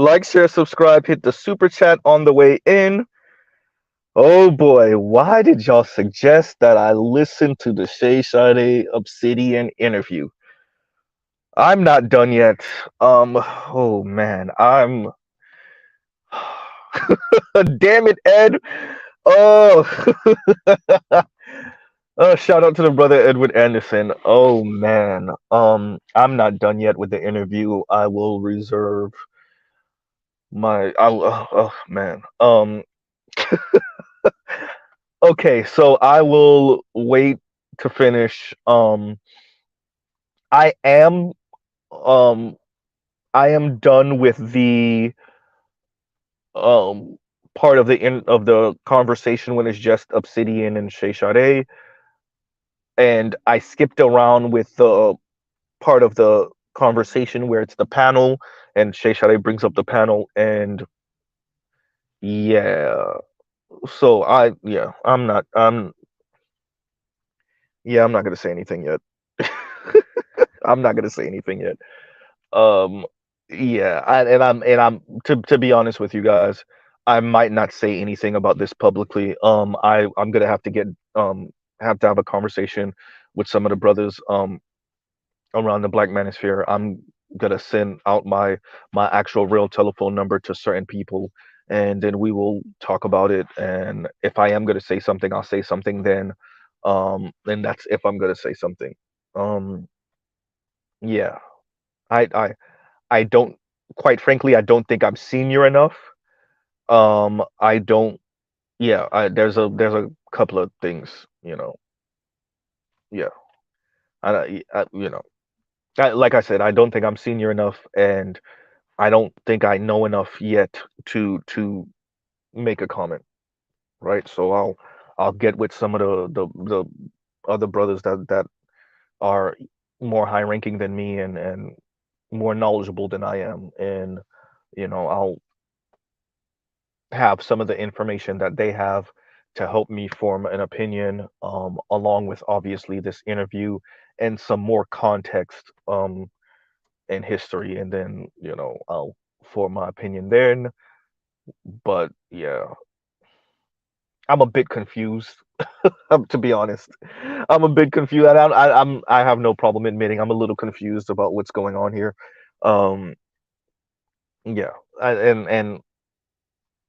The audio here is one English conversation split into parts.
Like, share, subscribe, hit the super chat on the way in. Oh boy, why did y'all suggest that I listen to the Shay Sade Obsidian interview? I'm not done yet. Oh man, I'm. Damn it, Ed. Oh, shout out to the brother Edward Anderson. Oh man, I'm not done yet with the interview. I will reserve my. Oh man. Okay, so I will wait to finish. I am um I am done with the um part of the conversation when it's just Obsidian and Shay Sade, and I skipped around with the part of the conversation where it's the panel and Shay Sade brings up the panel, and yeah. So I'm not gonna say anything yet. I'm not gonna say anything yet. Um, yeah, and I'm to be honest with you guys, I might not say anything about this publicly. I'm gonna have to have to have a conversation with some of the brothers around the Black Manosphere. I'm gonna send out my actual real telephone number to certain people, and then we will talk about it. And if I am gonna say something, I'll say something then. And that's if I'm gonna say something. Um, yeah, I I I don't, quite frankly, I don't think I'm senior enough. I don't. Yeah, there's a couple of things, Yeah, like I said, I don't think I'm senior enough, and I don't think I know enough yet to make a comment, right? So I'll get with some of the other brothers that are more high ranking than me and more knowledgeable than I am, and I'll have some of the information that they have to help me form an opinion, along with obviously this interview and some more context and history, and then I'll form my opinion then. But yeah, I'm a bit confused. To be honest, I'm a bit confused. I have no problem admitting I'm a little confused about what's going on here. Um, yeah, and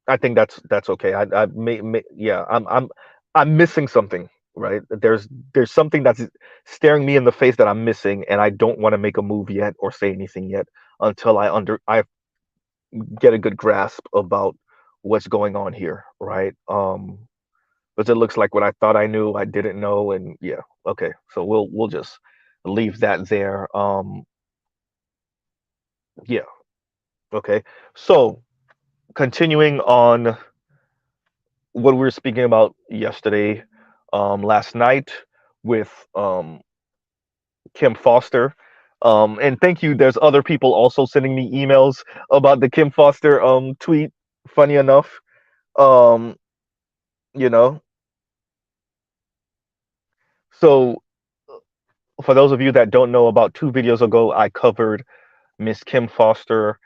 I think that's okay. Yeah, I'm missing something, right? There's something that's staring me in the face that I'm missing, and I don't want to make a move yet or say anything yet until I get a good grasp about what's going on here, right? Because it looks like what I thought I knew, I didn't know, and yeah, okay. So we'll just leave that there. Yeah, okay. So continuing on what we were speaking about yesterday, last night with Kim Foster. And thank you. There's other people also sending me emails about the Kim Foster tweet. Funny enough, um, you know. So for those of you that don't know, about 2 videos ago, I covered Miss Kim Foster.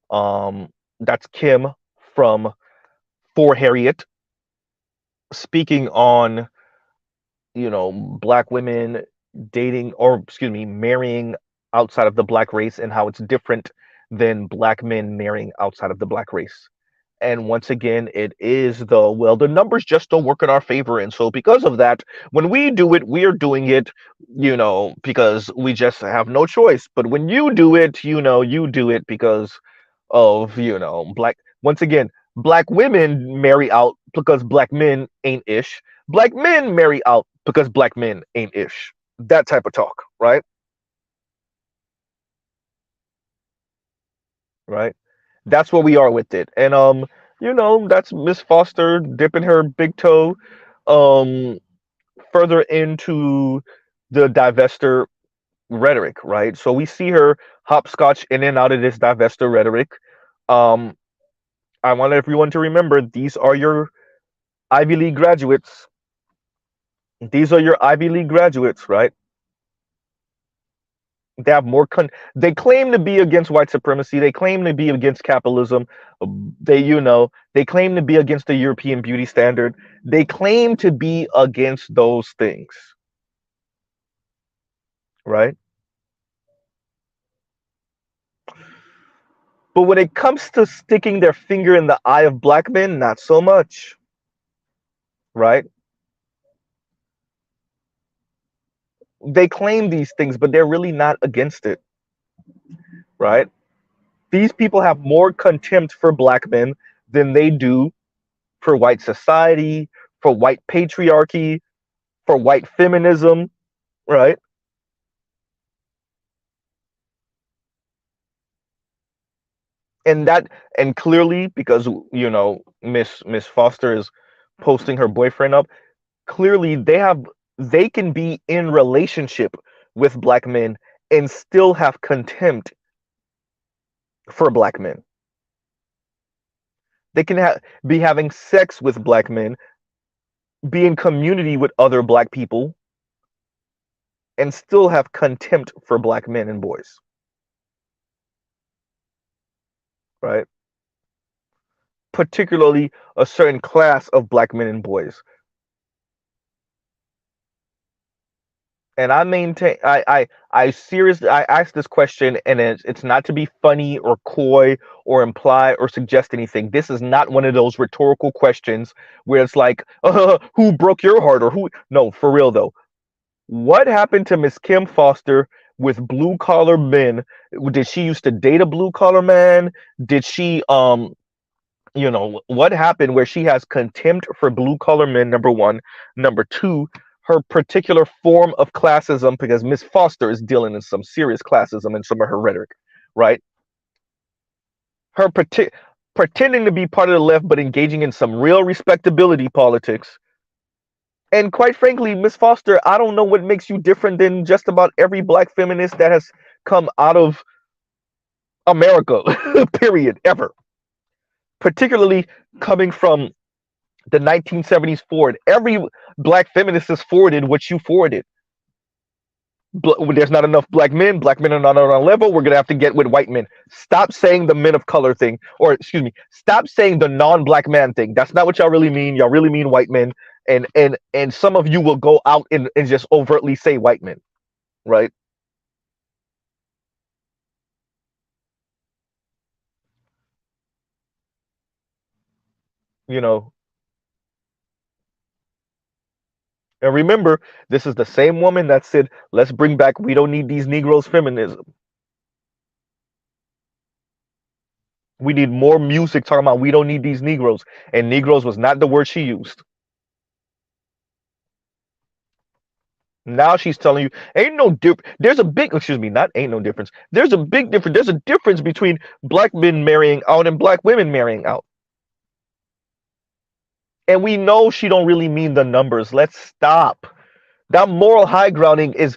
Um, that's Kim from For Harriet, speaking on black women dating, or excuse me, marrying outside of the black race, and how it's different than black men marrying outside of the black race. And once again, it is the numbers just don't work in our favor. And so because of that, when we do it, we're doing it, because we just have no choice. But when you do it, you do it because of, once again, black women marry out because black men ain't ish. Black men marry out because black men ain't ish. That type of talk, right? Right. That's where we are with it. And that's Miss Foster dipping her big toe um further into the divestor rhetoric, right? So we see her hopscotch in and out of this divestor rhetoric. Um I want everyone to remember, these are your Ivy League graduates. These are your Ivy League graduates, right? They have more. They claim to be against white supremacy. They claim to be against capitalism. They claim to be against the European beauty standard. They claim to be against those things, right? But when it comes to sticking their finger in the eye of black men, not so much, right? They claim these things, but they're really not against it, right? These people have more contempt for black men than they do for white society, for white patriarchy, for white feminism, right? And that, and clearly, because Miss Foster is posting her boyfriend up, clearly they can be in relationship with black men and still have contempt for black men. They can be having sex with black men, be in community with other black people, and still have contempt for black men and boys, right? Particularly a certain class of black men and boys. And I maintain, I seriously, I ask this question, and it's not to be funny or coy or imply or suggest anything. This is not one of those rhetorical questions where it's like, who broke your heart or who? No, for real though. What happened to Miss Kim Foster with blue collar men? Did she used to date a blue collar man? Did she, what happened where she has contempt for blue collar men? Number one. Number two, her particular form of classism, because Miss Foster is dealing in some serious classism in some of her rhetoric, right? Her pretending to be part of the left, but engaging in some real respectability politics. And quite frankly, Miss Foster, I don't know what makes you different than just about every black feminist that has come out of America, period, ever. Particularly coming from the 1970s forward. Every black feminist has forwarded what you forwarded. There's not enough black men. Black men are not on our level. We're going to have to get with white men. Stop saying the men of color thing, or excuse me, stop saying the non-black man thing. That's not what y'all really mean. Y'all really mean white men. And some of you will go out and just overtly say white men, right? You know, and remember, this is the same woman that said, let's bring back, we don't need these Negroes feminism. We need more music talking about we don't need these Negroes. And Negroes was not the word she used. Now she's telling you, ain't no difference. There's a big, excuse me, not ain't no difference. There's a big difference. There's a difference between black men marrying out and black women marrying out. And we know she don't really mean the numbers. Let's stop. That moral high grounding is,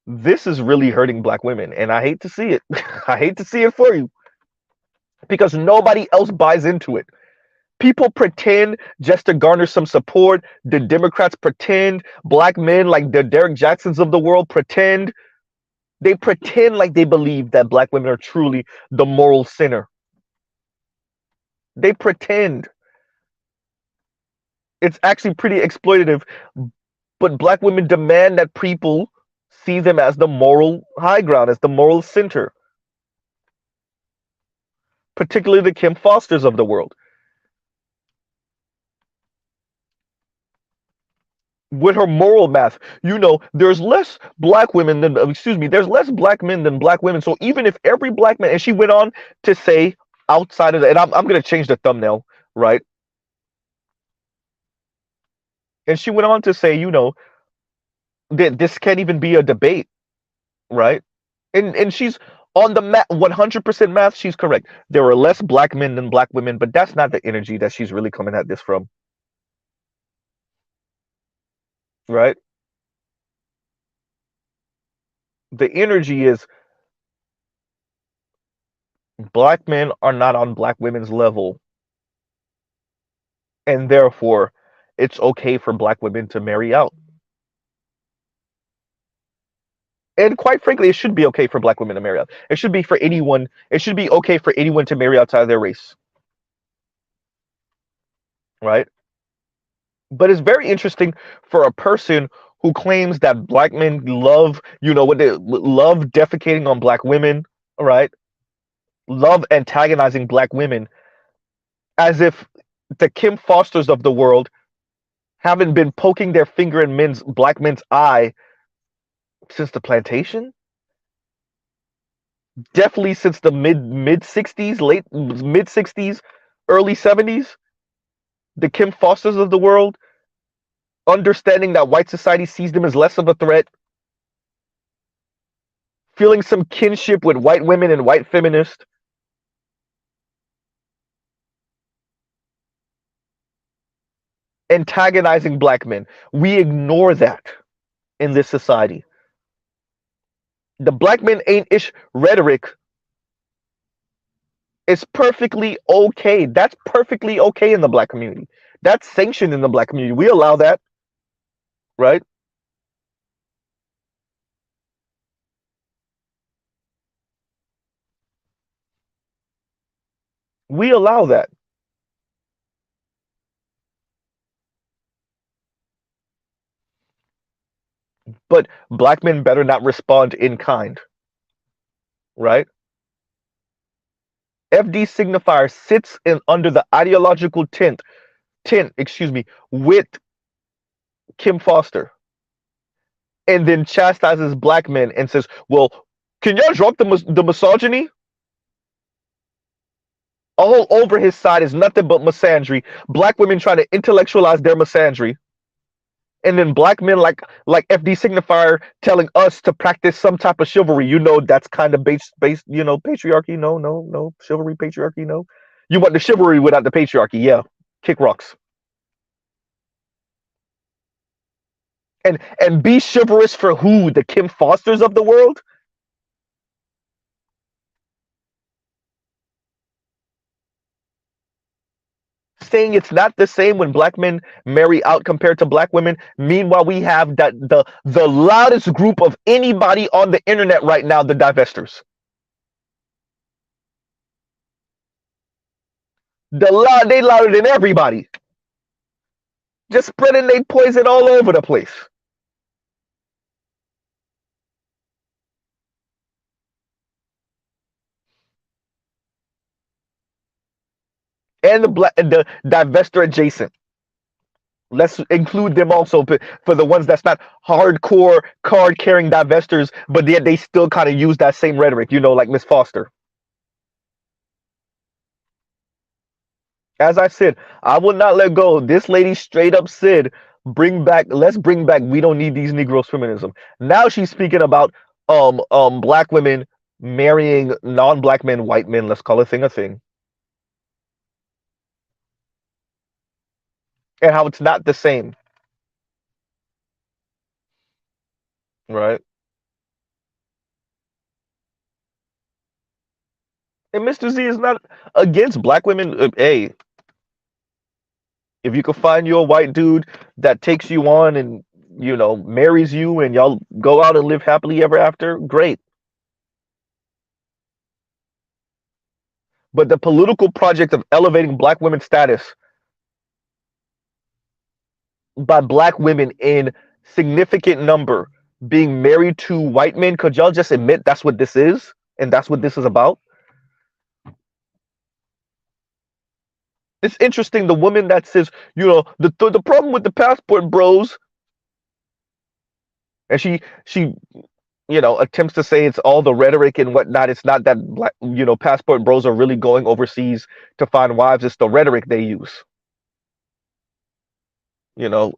this is really hurting black women. And I hate to see it. I hate to see it for you because nobody else buys into it. People pretend just to garner some support. The Democrats pretend. Black men like the Derek Jacksons of the world pretend. They pretend like they believe that black women are truly the moral sinner. They pretend. It's actually pretty exploitative. But black women demand that people see them as the moral high ground, as the moral center, particularly the Kim Fosters of the world. With her moral math, there's less black women than, excuse me, there's less black men than black women. So even if every black man, and she went on to say outside of that, and I'm going to change the thumbnail, right? And she went on to say, that this can't even be a debate, right? And she's on the 100% math, she's correct. There are less black men than black women, but that's not the energy that she's really coming at this from, right? The energy is black men are not on black women's level, and therefore it's okay for black women to marry out. And quite frankly, it should be okay for black women to marry out. It should be for anyone. It should be okay for anyone to marry outside of their race, right? But it's very interesting for a person who claims that black men love, what they love defecating on black women, right? Love antagonizing black women, as if the Kim Fosters of the world haven't been poking their finger in black men's eye since the plantation. Definitely since the mid 60s, late mid 60s, early 70s. The Kim Fosters of the world, understanding that white society sees them as less of a threat, feeling some kinship with white women and white feminists, antagonizing black men. We ignore that in this society. The black men ain't ish rhetoric is perfectly okay. That's perfectly okay in the black community. That's sanctioned in the black community. We allow that, right? We allow that. But black men better not respond in kind, right? FD signifier sits in under the ideological tint, with Kim Foster, and then chastises black men and says, "Well, can y'all drop the misogyny?" All over his side is nothing but misandry. Black women trying to intellectualize their misandry, and then black men like FD signifier telling us to practice some type of chivalry. That's kind of based. Patriarchy. No, no, no. Chivalry, patriarchy. No. You want the chivalry without the patriarchy? Yeah. Kick rocks. And be chivalrous for who? The Kim Fosters of the world? Saying it's not the same when black men marry out compared to black women. Meanwhile, we have that the loudest group of anybody on the internet right now, the divestors. They louder than everybody. Just spreading their poison all over the place. And the divestor adjacent. Let's include them also for the ones that's not hardcore card carrying divestors, but yet they still kind of use that same rhetoric, like Miss Foster. As I said, I will not let go. This lady straight up said, let's bring back, we don't need these Negroes feminism. Now she's speaking about black women marrying non-black men, white men, let's call a thing, and how it's not the same, right? And Mr. Z is not against black women. Hey, if you can find you a white dude that takes you on and marries you and y'all go out and live happily ever after, great. But the political project of elevating black women's status by black women in significant number being married to white men, could y'all just admit that's what this is and that's what this is about? It's interesting. The woman that says, the problem with the passport bros, and she attempts to say it's all the rhetoric and whatnot. It's not that black, passport bros are really going overseas to find wives. It's the rhetoric they use,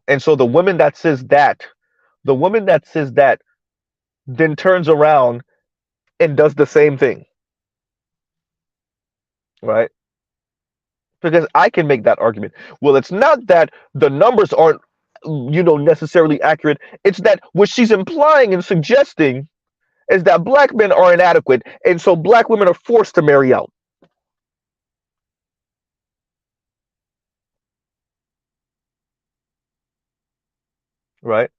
And so the woman that says that, then turns around and does the same thing, right? Because I can make that argument. Well, it's not that the numbers aren't, necessarily accurate. It's that what she's implying and suggesting is that black men are inadequate, and so black women are forced to marry out, right?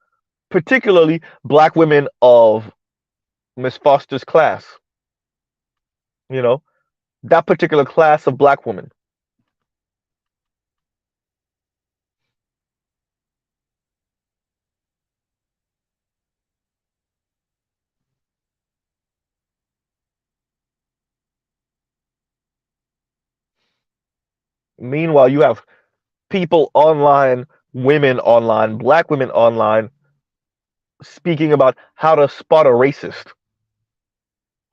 Particularly black women of Miss Foster's class, you know, that particular class of black woman. Meanwhile, you have people online, women online, black women online, speaking about how to spot a racist.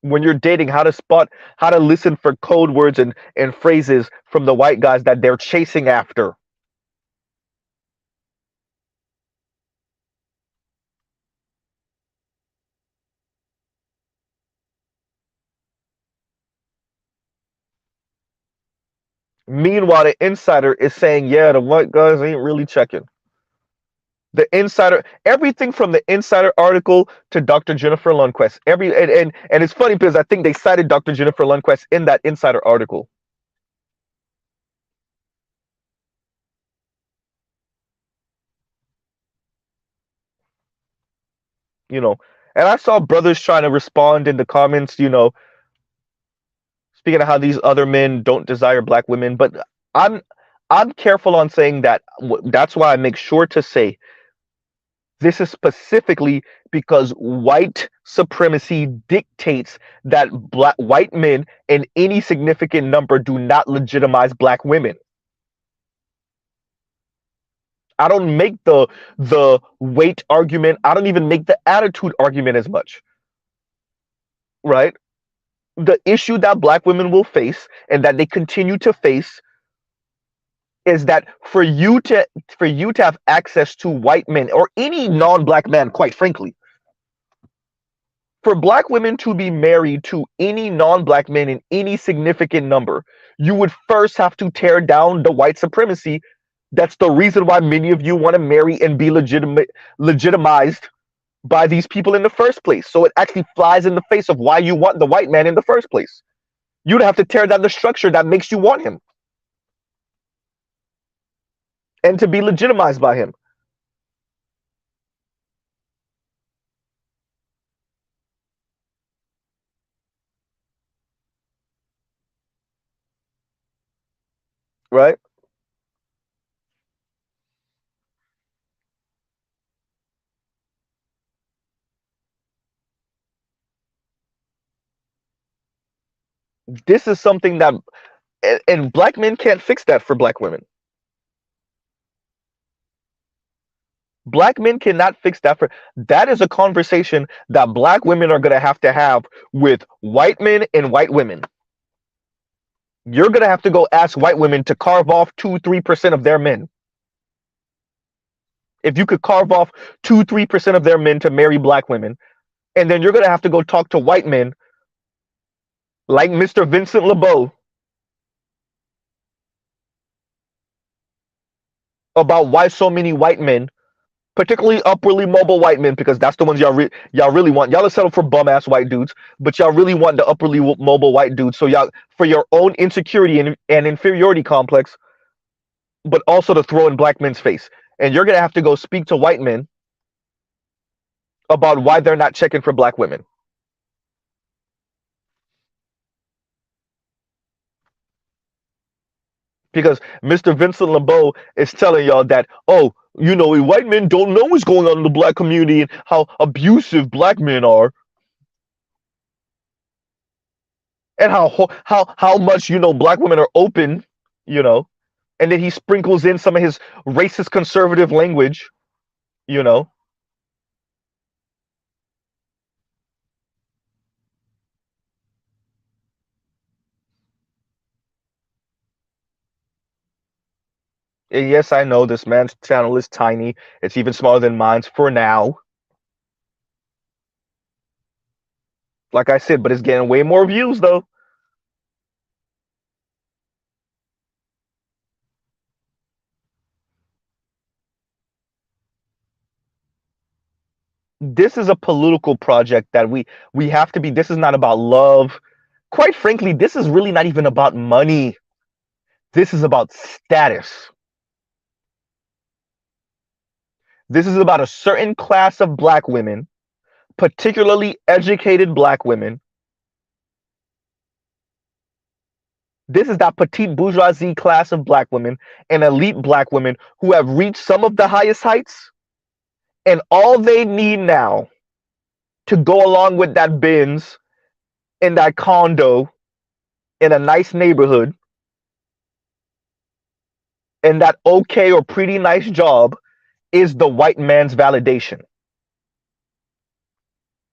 When you're dating, how to spot, how to listen for code words and phrases from the white guys that they're chasing after. Meanwhile, the insider is saying, yeah, the white guys ain't really checking. The insider, everything from the insider article to Dr. Jennifer Lundquist, and it's funny because I think they cited Dr. Jennifer Lundquist in that insider article. You know, and I saw brothers trying to respond in the comments. Speaking of how these other men don't desire black women, but I'm I'm careful on saying that. That's why I make sure to say this is specifically because white supremacy dictates that black white men in any significant number do not legitimize black women. I don't make the weight argument. I don't even make the attitude argument as much, right? The issue that black women will face and that they continue to face is that for you to have access to white men or any non-black man, quite frankly, for black women to be married to any non-black men in any significant number, you would first have to tear down the white supremacy. That's the reason why many of you want to marry and be legitimized by these people in the first place. So it actually flies in the face of why you want the white man in the first place. You'd have to tear down the structure that makes you want him and to be legitimized by him, right? This is something that, and black men can't fix that for black women. Black men cannot fix that for that is a conversation that black women are going to have with white men and white women. You're going to have to go ask white women to carve off 2-3% of their men. If you could carve off 2-3% of their men to marry black women, and then you're going to have to go talk to white men like Mr. Vincent LeBeau about why so many white men, particularly upwardly mobile white men, because that's the ones y'all really want. Y'all are settled for bum ass white dudes, but y'all really want the upwardly mobile white dudes. So y'all, for your own insecurity and inferiority complex, but also to throw in black men's face. And you're gonna have to go speak to white men about why they're not checking for black women. Because Mr. Vincent LeBeau is telling y'all that, oh, white men don't know what's going on in the black community and how abusive black men are, and how much black women are open, you know, and then he sprinkles in some of his racist conservative language, you know. And yes, I know this man's channel is tiny. It's even smaller than mine's for now. Like I said, but it's getting way more views though. This is a political project that we have to be. This is not about love. Quite frankly, this is really not even about money. This is about status. This is about a certain class of black women particularly educated black women. This is that petite bourgeoisie class of black women and elite black women who have reached some of the highest heights, and all they need now to go along with that Benz in that condo in a nice neighborhood and that okay or pretty nice job is the white man's validation.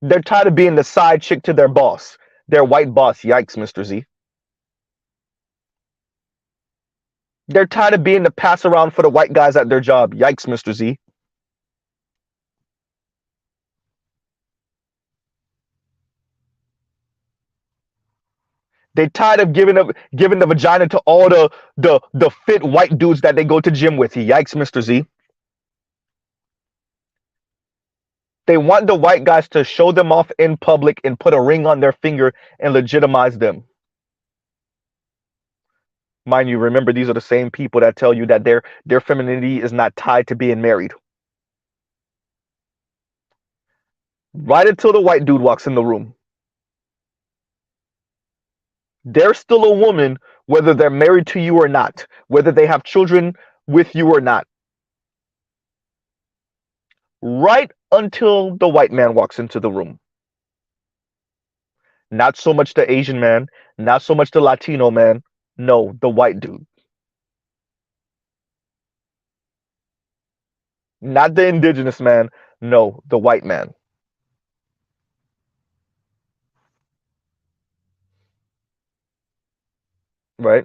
They're tired of being the side chick to their boss, their white boss. Yikes, Mr. Z. They're tired of being the pass around for the white guys at their job. Yikes, Mr. Z. They tired of giving the vagina to all the fit white dudes that they go to gym with. Yikes, Mr. Z. They want the white guys to show them off in public and put a ring on their finger and legitimize them. Mind you, remember these are the same people that tell you that their femininity is not tied to being married. Right until the white dude walks in the room. They're still a woman whether they're married to you or not, whether they have children with you or not. Right until the white man walks into the room. Not so much the Asian man, not so much the Latino man. No, the white dude. Not the indigenous man. No, the white man. Right?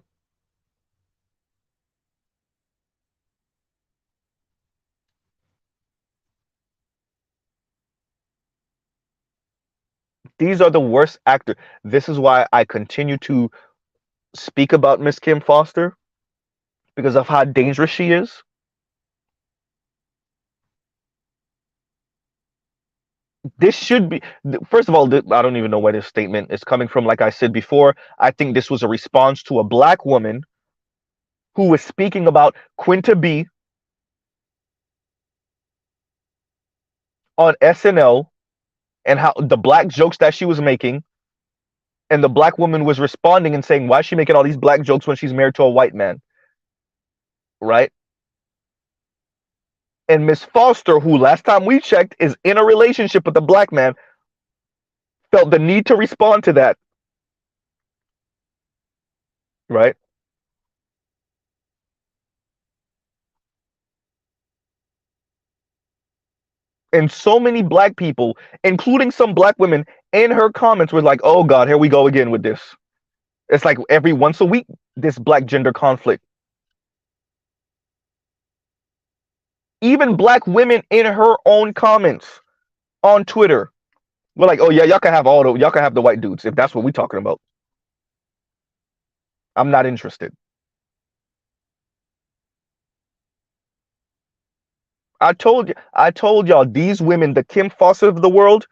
These are the worst actors. This is why I continue to speak about Miss Kim Foster because of how dangerous she is. This should be, first of all, I don't even know where this statement is coming from. Like I said before, I think this was a response to a black woman who was speaking about Quinta B on SNL and how the black jokes that she was making, and the black woman was responding and saying, why is she making all these black jokes when she's married to a white man? Right? And Miss Foster, who last time we checked is in a relationship with a black man, felt the need to respond to that. Right? And so many black people, including some black women, in her comments were like, oh God, here we go again with this. It's like every once a week, this black gender conflict. Even black women in her own comments on Twitter were like, oh yeah, y'all can have the white dudes if that's what we're talking about. I'm not interested. I told y'all these women, the Kim Foster of the world,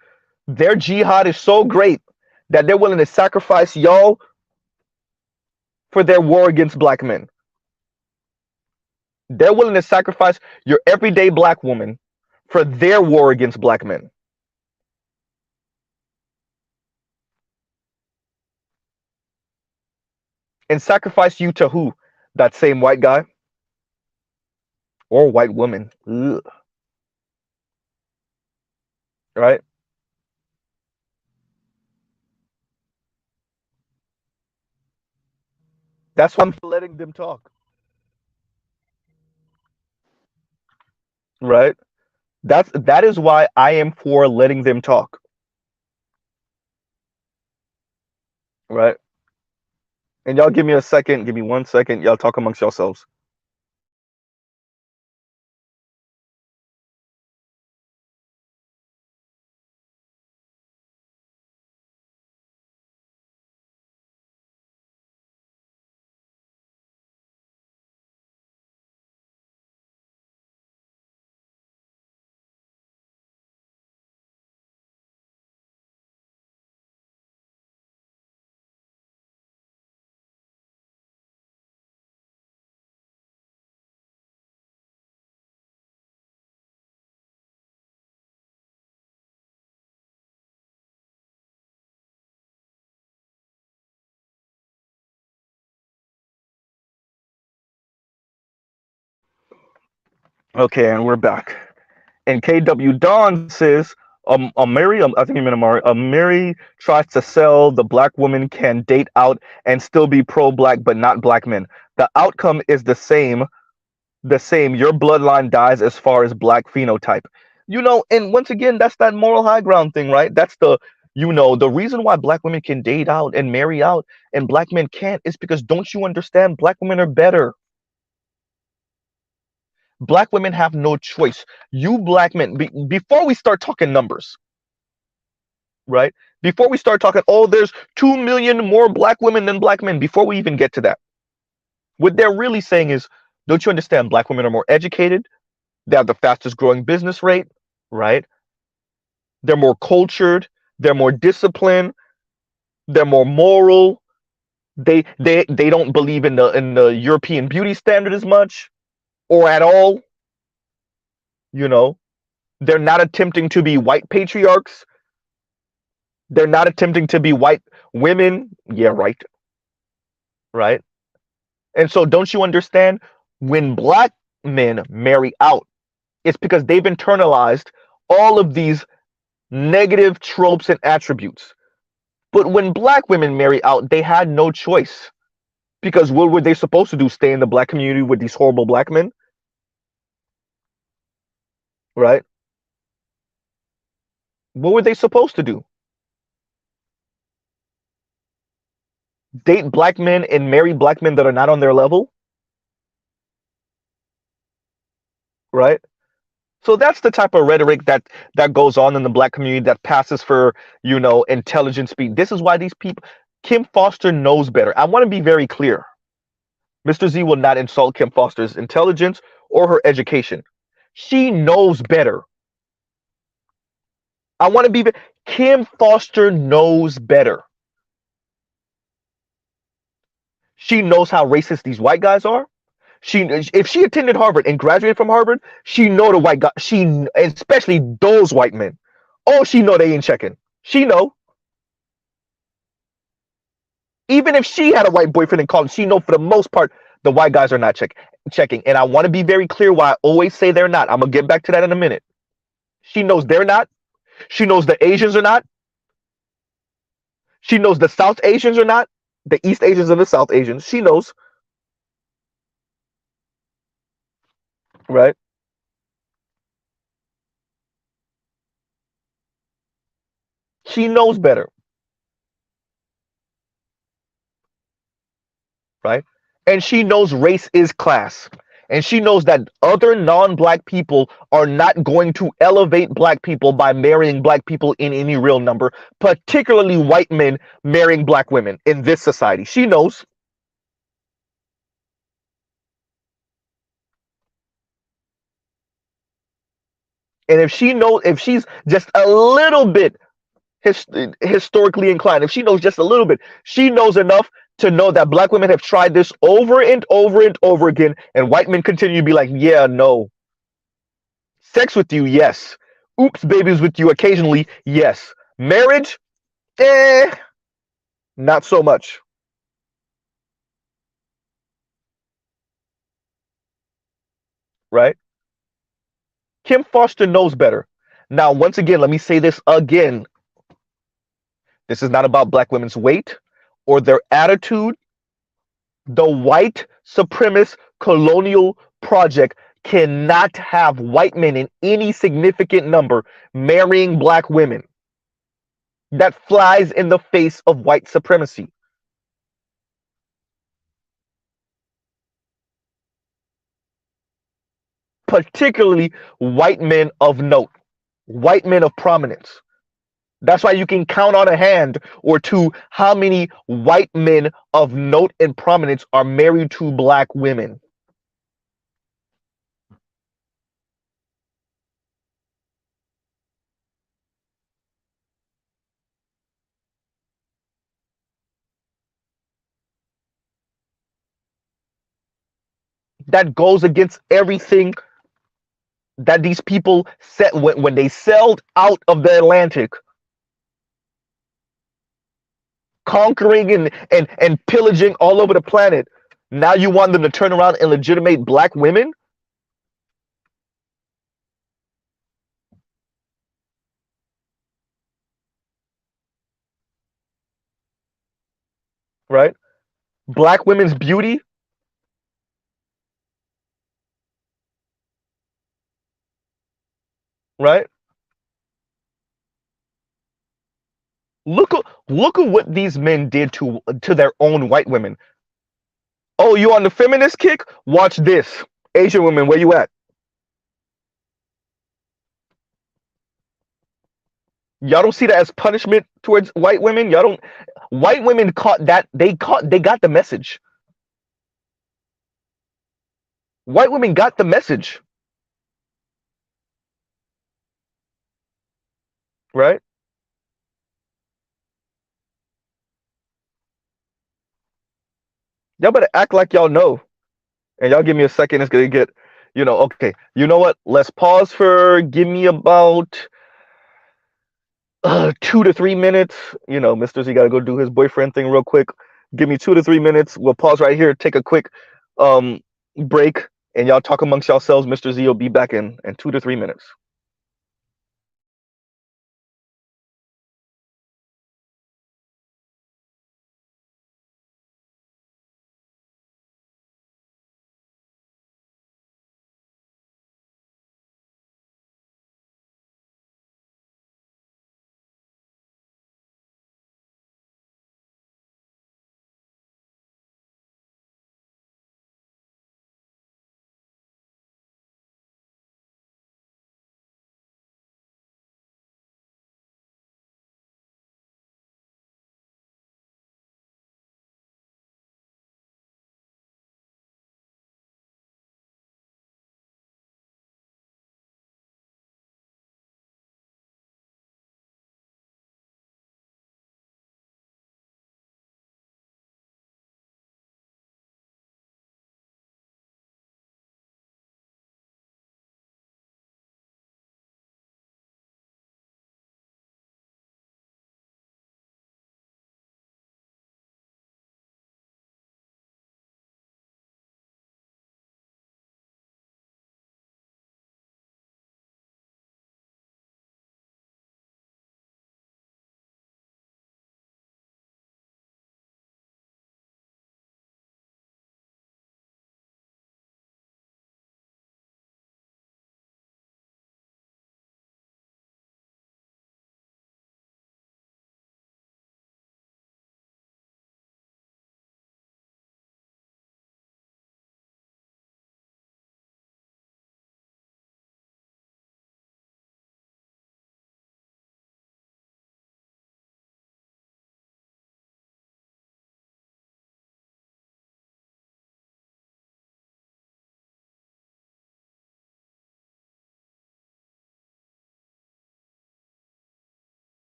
their jihad is so great that they're willing to sacrifice y'all for their war against black men. They're willing to sacrifice your everyday black woman for their war against black men. And sacrifice you to who? That same white guy or white woman. Ugh. Right? That's why I'm letting them talk. Right? That is why I am for letting them talk. Right? And y'all give me a second, give me 1 second, y'all talk amongst yourselves. Okay, and we're back. And KW Don says, Mary, I think you meant Amari, Mary tries to sell the black woman can date out and still be pro-black, but not black men. The outcome is the same. Your bloodline dies as far as black phenotype. And once again, that's that moral high ground thing, right? That's the reason why black women can date out and marry out and black men can't is because don't you understand? Black women are better. Black women have no choice. You black men, before we start talking numbers, right? Before we start talking, oh, there's 2 million more black women than black men, before we even get to that, what they're really saying is, don't you understand? Black women are more educated. They have the fastest growing business rate, right? They're more cultured. They're more disciplined. They're more moral. They don't believe in the European beauty standard as much or at all. You know, they're not attempting to be white patriarchs. They're not attempting to be white women. Yeah, right, right. And so, don't you understand? When black men marry out, it's because they've internalized all of these negative tropes and attributes. But when black women marry out, they had no choice. Because what were they supposed to do? Stay in the black community with these horrible black men? Right? What were they supposed to do? Date black men and marry black men that are not on their level? Right? So that's the type of rhetoric that goes on in the black community that passes for, intelligent speed. This is why these people, Kim Foster knows better. I want to be very clear. Mr. Z will not insult Kim Foster's intelligence or her education. She knows better. I want to be. Kim Foster knows better. She knows how racist these white guys are. If she attended Harvard and graduated from Harvard, she know the white guy. Especially those white men. Oh, she know they ain't checking. She know. Even if she had a white boyfriend in college, she know for the most part the white guys are not checking. And I want to be very clear why I always say they're not. I'm gonna get back to that in a minute. She knows they're not. She knows the Asians are not. She knows the South Asians are not. The East Asians and the South Asians. She knows, right? She knows better, right? And she knows race is class. And she knows that other non-black people are not going to elevate black people by marrying black people in any real number, particularly white men marrying black women in this society. She knows. And if she's just a little bit his, historically inclined, if she knows just a little bit, she knows enough to know that black women have tried this over and over and over again, and white men continue to be like, yeah, no. Sex with you, yes. Oops, babies with you occasionally, yes. Marriage, eh, not so much. Right? Kim Foster knows better. Now, once again, let me say this again. This is not about black women's weight or their attitude. The white supremacist colonial project cannot have white men in any significant number marrying black women. That flies in the face of white supremacy. Particularly white men of note, white men of prominence. That's why you can count on a hand or two how many white men of note and prominence are married to black women. That goes against everything that these people said when they sailed out of the Atlantic, conquering and pillaging all over the planet. Now you want them to turn around and legitimate black women? right? Black women's beauty, right? Look at what these men did to their own white women. Oh, you on the feminist kick? Watch this. Asian women, where you at? Y'all don't see that as punishment towards white women? Y'all don't. White women caught that. They got the message. White women got the message, right? Y'all better act like y'all know. And y'all give me a second. It's gonna get, okay. You know what? Let's pause for. Give me about 2 to 3 minutes. Mister Z got to go do his boyfriend thing real quick. Give me 2 to 3 minutes. We'll pause right here. Take a quick um break, and y'all talk amongst yourselves. Mister Z will be back in 2 to 3 minutes.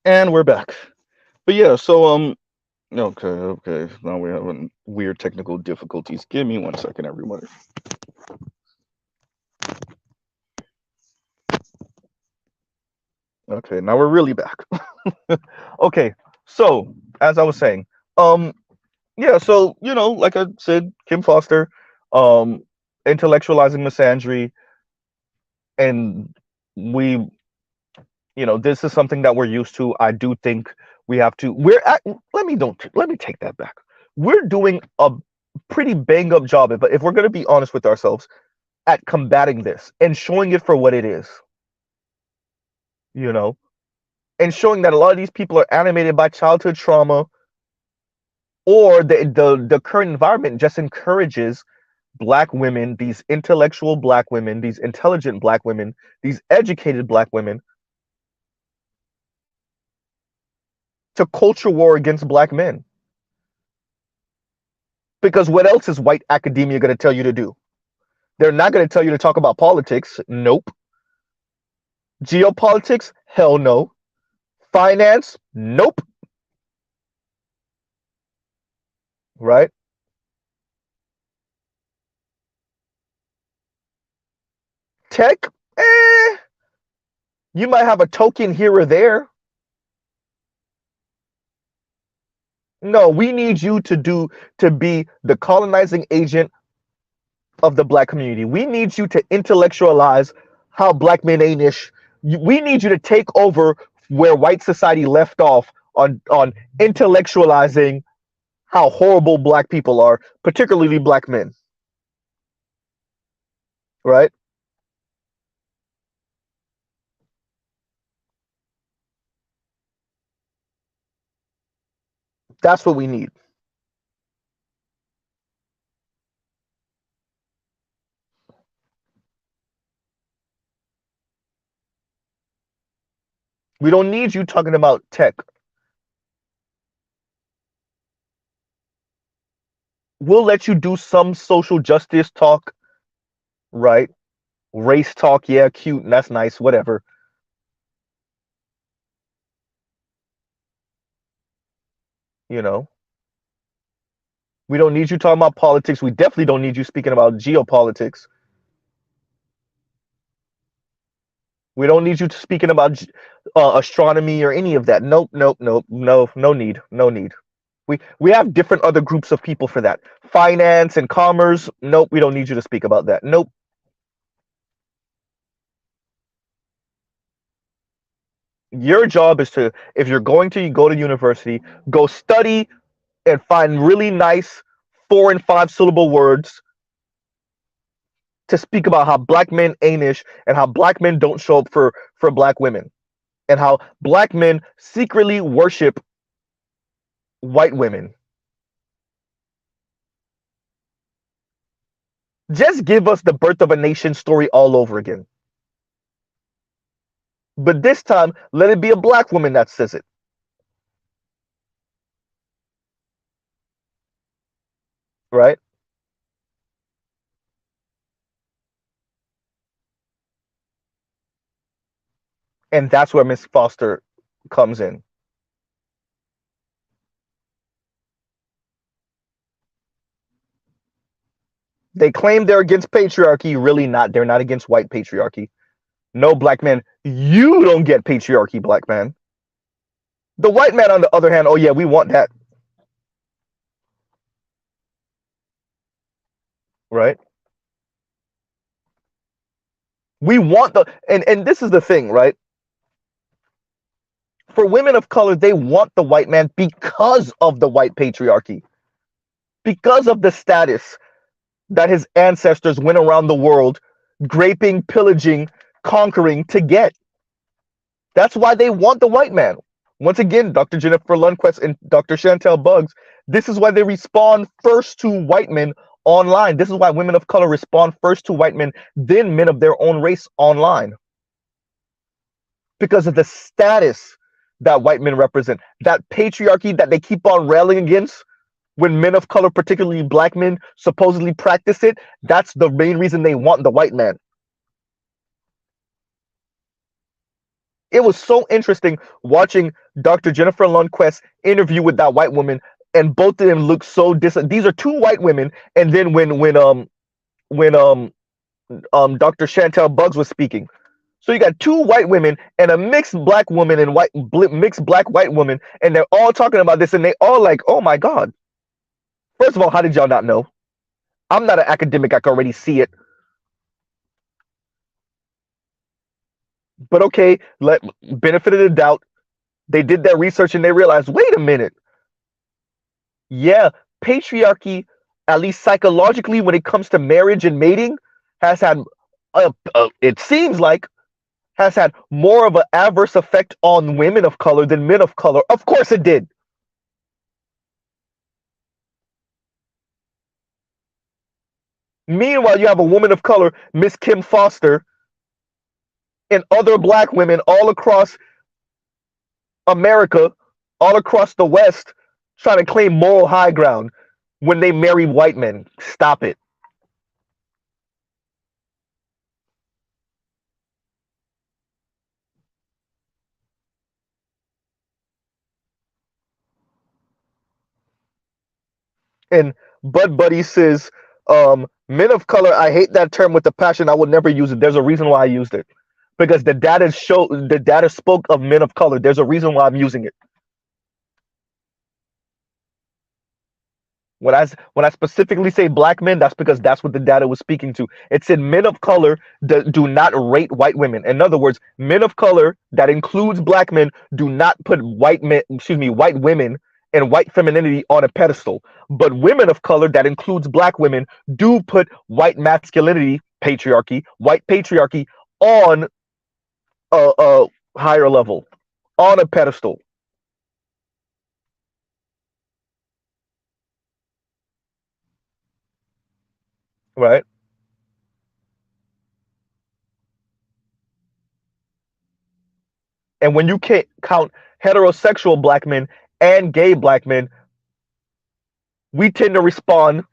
And we're back. But yeah, so okay. Now we're having weird technical difficulties. Give me 1 second, everybody. Okay, now we're really back. Okay, so as I was saying, um, yeah, so like I said, Kim Foster, um, intellectualizing misandry, and we, this is something that we're used to. I do think we have to. We're at. Let me take that back. We're doing a pretty bang up job, if we're going to be honest with ourselves, at combating this and showing it for what it is, you know, and showing that a lot of these people are animated by childhood trauma, or the current environment just encourages black women, these intellectual black women, these intelligent black women, these educated black women, to culture war against black men. Because what else is white academia going to tell you to do? They're not going to tell you to talk about politics. Nope. Geopolitics? Hell no. Finance? Nope. Right? Tech? Eh. You might have a token here or there. No, we need you to be the colonizing agent of the black community. We need you to intellectualize how black men ain't ish. We need you to take over where white society left off on intellectualizing how horrible black people are, particularly black men. Right? That's what we need. We don't need you talking about tech. We'll let you do some social justice talk, right? Race talk, yeah, cute, that's nice, whatever. You know, we don't need you talking about politics. We definitely don't need you speaking about geopolitics. We don't need you speaking about astronomy or any of that. Nope, nope, nope, no need, no need. We have different other groups of people for that. Finance and commerce. Nope, we don't need you to speak about that. Nope. Your job is to, if you're going to go to university, go study and find really nice 4 and 5 syllable words to speak about how black men ain't ish and how black men don't show up for black women and how black men secretly worship white women. Just give us the birth of a nation story all over again. But this time, let it be a black woman that says it. Right? And that's where Miss Foster comes in. They claim they're against patriarchy, really not. They're not against white patriarchy. No, black man, you don't get patriarchy, black man. The white man, on the other hand, oh yeah, we want that. Right? We want the and this is the thing, right? For women of color, they want the white man because of the white patriarchy, because of the status that his ancestors went around the world graping, pillaging, conquering to get. That's why they want the white man. Once again, Dr. Jennifer Lundquist and Dr. Chantel Buggs, this is why they respond first to white men online. This is why women of color respond first to white men, then men of their own race online. Because of the status that white men represent, that patriarchy that they keep on railing against when men of color, particularly black men, supposedly practice it. That's the main reason they want the white man. it was so interesting watching Dr. Jennifer Lundquist's interview with that white woman, and both of them look so These are two white women, and then when Dr. Chantel Buggs was speaking. So you got two white women and a mixed black woman and mixed black white woman, and they're all talking about this, and they all like, oh my god. First of all, how did y'all not know? I'm not an academic, I can already see it. But okay, let benefit of the doubt. They did their research and they realized, wait a minute. Yeah, patriarchy, at least psychologically, when it comes to marriage and mating, has had, it seems like, has had more of an adverse effect on women of color than men of color. Of course it did. Meanwhile, you have a woman of color, Miss Kim Foster, and other black women all across America, all across the West, trying to claim moral high ground when they marry white men. Stop it. And Bud Buddy says, men of color, I hate that term with a passion. I would never use it. There's a reason why I used it. Because the data spoke of men of color. There's a reason why I'm using it. When I specifically say black men, that's because that's what the data was speaking to. It said men of color do not rate white women. In other words, men of color, that includes black men, do not put white women and white femininity on a pedestal. But women of color, that includes black women, do put white masculinity, white patriarchy on a higher level, on a pedestal, right? And when you can't count heterosexual black men and gay black men, we tend to respond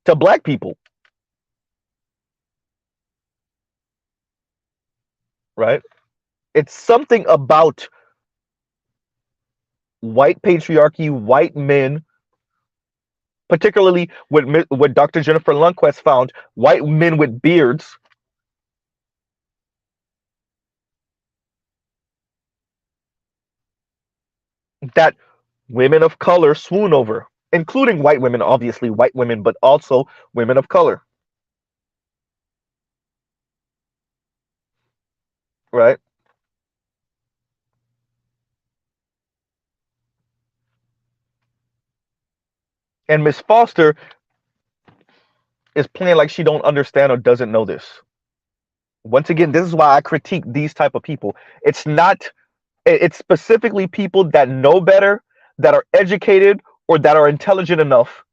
to black people, right? It's something about white patriarchy, white men, particularly what Dr. Jennifer Lundquist found, white men with beards, that women of color swoon over, including white women, obviously white women, but also women of color, right? And Miss Foster is playing like she don't understand or doesn't know this. Once again, this is why I critique these type of people. It's specifically people that know better, that are educated, or that are intelligent enough,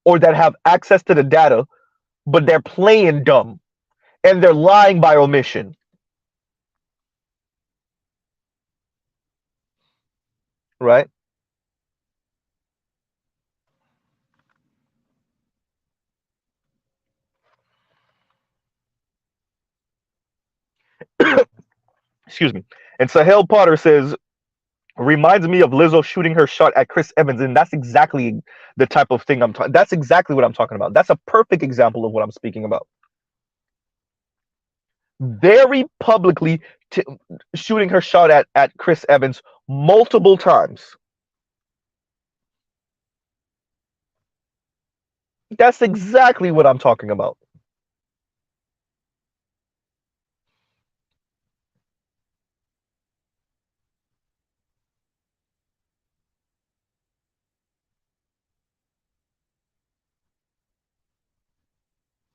or that have access to the data, but they're playing dumb and they're lying by omission, right? Excuse me. And Sahel Potter says, reminds me of Lizzo shooting her shot at Chris Evans, and that's exactly the type of thing I'm talking. That's exactly what I'm talking about. That's a perfect example of what I'm speaking about. Very publicly shooting her shot at Chris Evans multiple times. That's exactly what I'm talking about.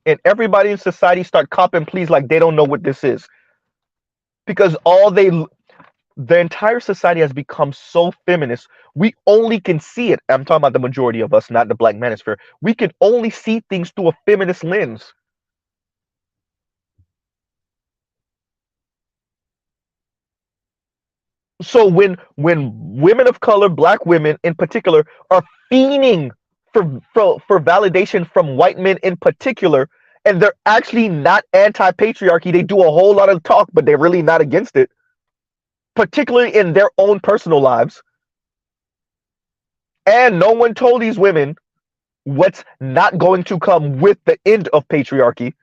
And everybody in society start copping pleas like they don't know what this is, because the entire society has become so feminist. We only can see it. I'm talking about the majority of us, not the black manosphere. We can only see things through a feminist lens. So when women of color, black women in particular, are fiending for validation from white men in particular, And they're actually not anti-patriarchy. They do a whole lot of talk, but they're really not against it, particularly in their own personal lives. And no one told these women what's not going to come with the end of patriarchy,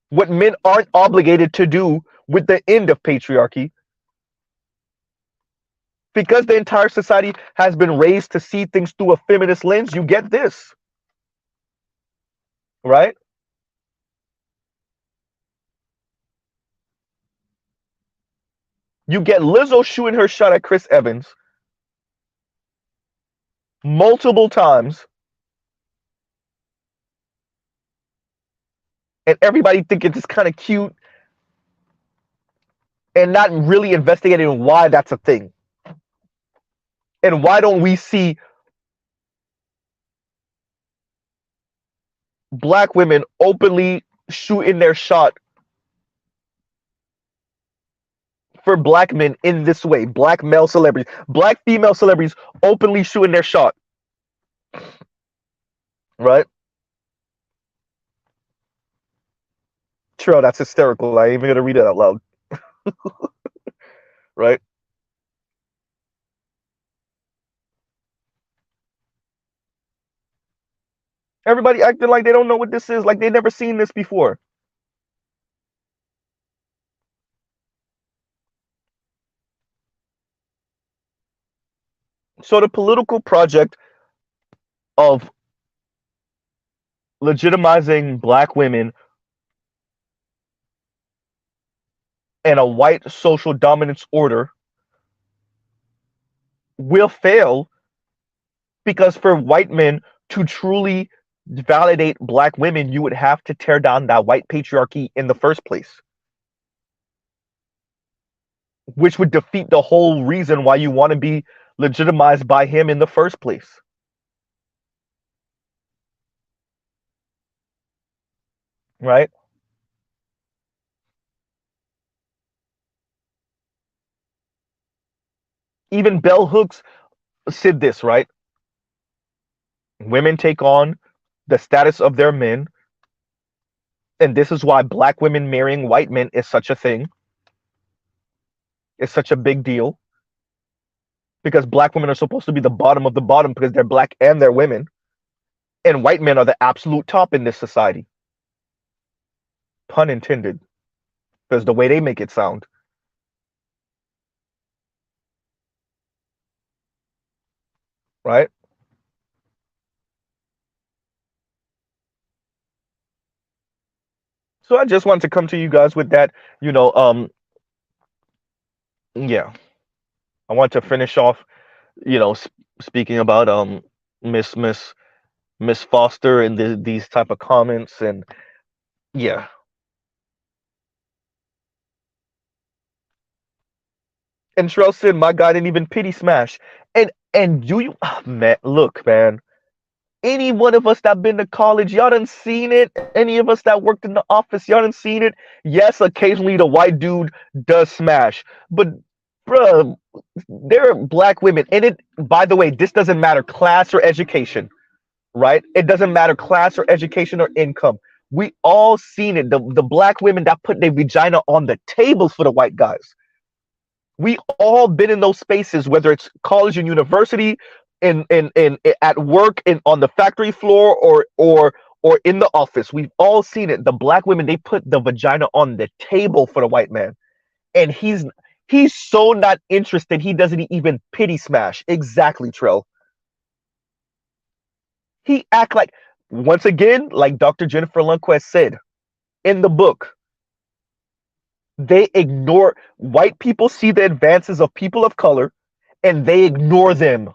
what men aren't obligated to do with the end of patriarchy. Because the entire society has been raised to see things through a feminist lens, you get this, right? You get Lizzo shooting her shot at Chris Evans multiple times, and everybody thinking it's kind of cute and not really investigating why that's a thing. And why don't we see black women openly shooting their shot for black men in this way? Black male celebrities, black female celebrities openly shooting their shot, right? True, that's hysterical. I ain't even gonna read it out loud, right? Everybody acting like they don't know what this is, like they never seen this before. So the political project of legitimizing black women and a white social dominance order will fail, because for white men to truly validate black women, you would have to tear down that white patriarchy in the first place, which would defeat the whole reason why you want to be legitimized by him in the first place, right? Even Bell Hooks said this, right? Women take on the status of their men, and this is why black women marrying white men is such a thing. It's such a big deal, because black women are supposed to be the bottom of the bottom because they're black and they're women, and white men are the absolute top in this society. Pun intended, because the way they make it sound, right? So I just wanted to come to you guys with that. You know, yeah, I want to finish off. You know, speaking about Miss Miss Miss Foster and these type of comments, and yeah, and Terrell said, "My guy didn't even pity smash." And you, man, look, man. Any one of us that been to college, y'all done seen it. Any of us that worked in the office, y'all done seen it. Yes, occasionally the white dude does smash, but bruh, there are black women, and it. By the way, this doesn't matter class or education, right? It doesn't matter class or education or income. We all seen it. The black women that put their vagina on the tables for the white guys. We all been in those spaces, whether it's college and university, in at work, in on the factory floor, or in the office. We've all seen it. The black women, they put the vagina on the table for the white man, and he's so not interested. He doesn't even pity smash. Exactly, Trill. He act like, once again, like Dr. Jennifer Lundquist said in the book, they ignore white people, see the advances of people of color, and they ignore them.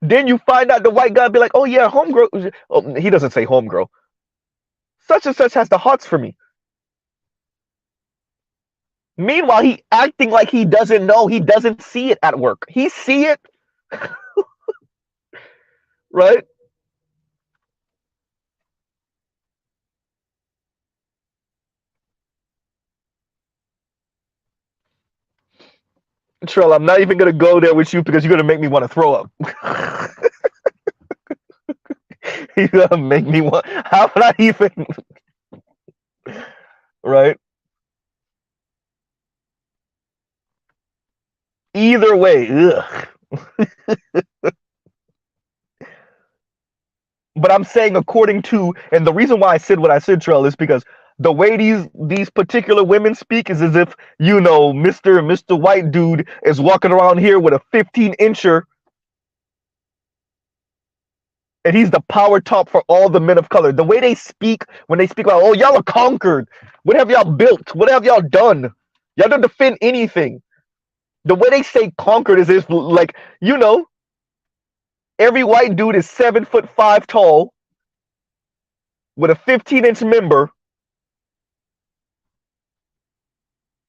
Then you find out the white guy be like, "Oh yeah, homegirl." Oh, he doesn't say homegirl. Such and such has the hots for me. Meanwhile, he acting like he doesn't know. He doesn't see it at work. He see it, right? Trell, I'm not even gonna go there with you because you're gonna make me want to throw up. You gotta make me want. How would I even? Right. Either way, ugh. But I'm saying according to, and the reason why I said what I said, Trell, is because the way these particular women speak is as if Mr. White dude is walking around here with a 15-incher, and he's the power top for all the men of color. The way they speak when they speak about, oh, y'all are conquered. What have y'all built? What have y'all done? Y'all don't defend anything. The way they say conquered is if like every white dude is 7'5" tall with a 15-inch member,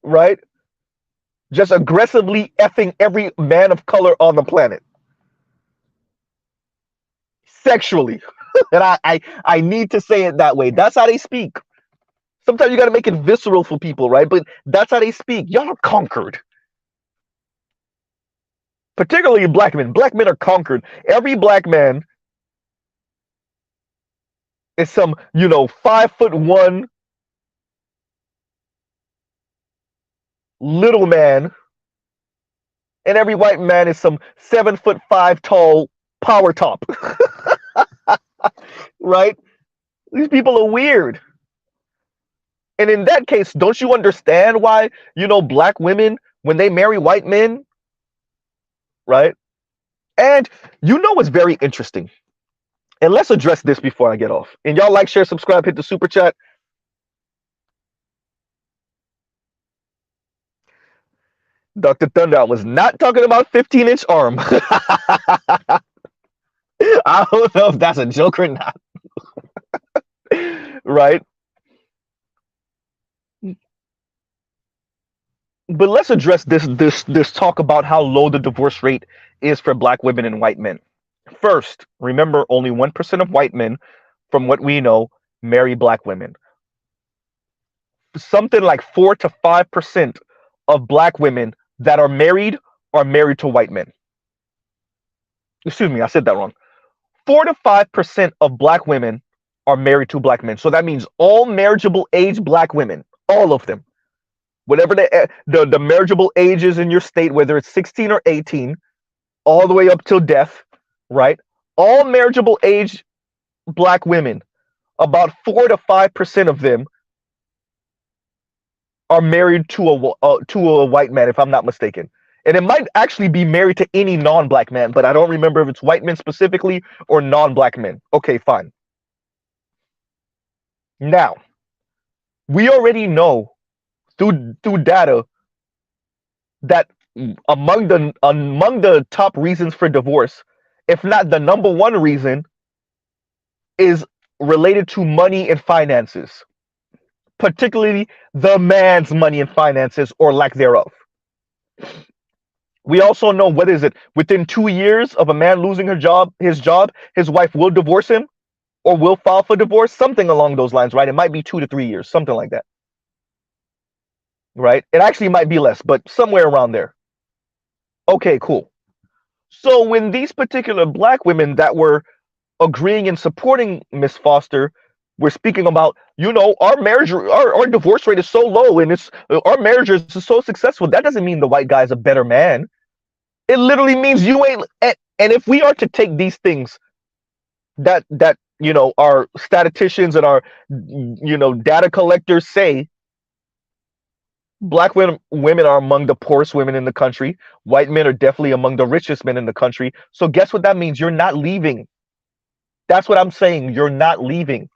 right? Just aggressively effing every man of color on the planet sexually. And I need to say it that way. That's how they speak. Sometimes you got to make it visceral for people, right? But that's how they speak. Y'all are conquered. Particularly black men. Black men are conquered. Every black man is some, 5'1" little man, and every white man is some 7'5" tall power top. Right? These people are weird. And in that case, don't you understand why, black women, when they marry white men, right? And what's very interesting? And let's address this before I get off. And y'all like, share, subscribe, hit the super chat. Dr. Thunder, I was not talking about 15-inch arm. I don't know if that's a joke or not. Right? But let's address this talk about how low the divorce rate is for black women and white men. First, remember only 1% of white men, from what we know, marry black women. Something like 4 to 5% of black women that are married to white men. Excuse me, I said that wrong. 4 to 5% of black women are married to black men. So that means all marriageable age black women, all of them, whatever the marriageable age is in your state, whether it's 16 or 18, all the way up till death, right? All marriageable age black women, about 4 to 5% of them are married to a white man, if I'm not mistaken. And it might actually be married to any non-black man, but I don't remember if it's white men specifically or non-black men. Okay, fine. Now, we already know through data that among the top reasons for divorce, if not the number one reason, is related to money and finances, particularly the man's money and finances or lack thereof. We also know, what is it, within 2 years of a man losing his job, his wife will divorce him or will file for divorce, something along those lines, right? It might be 2 to 3 years, something like that, right? It actually might be less, but somewhere around there. Okay, cool. So when these particular black women that were agreeing and supporting Miss Foster were speaking about, our marriage, our divorce rate is so low and our marriage is so successful, that doesn't mean the white guy is a better man. It literally means you ain't. And if we are to take these things that our statisticians and our data collectors say, black women are among the poorest women in the country. White men are definitely among the richest men in the country. So guess what that means? You're not leaving. That's what I'm saying. You're not leaving.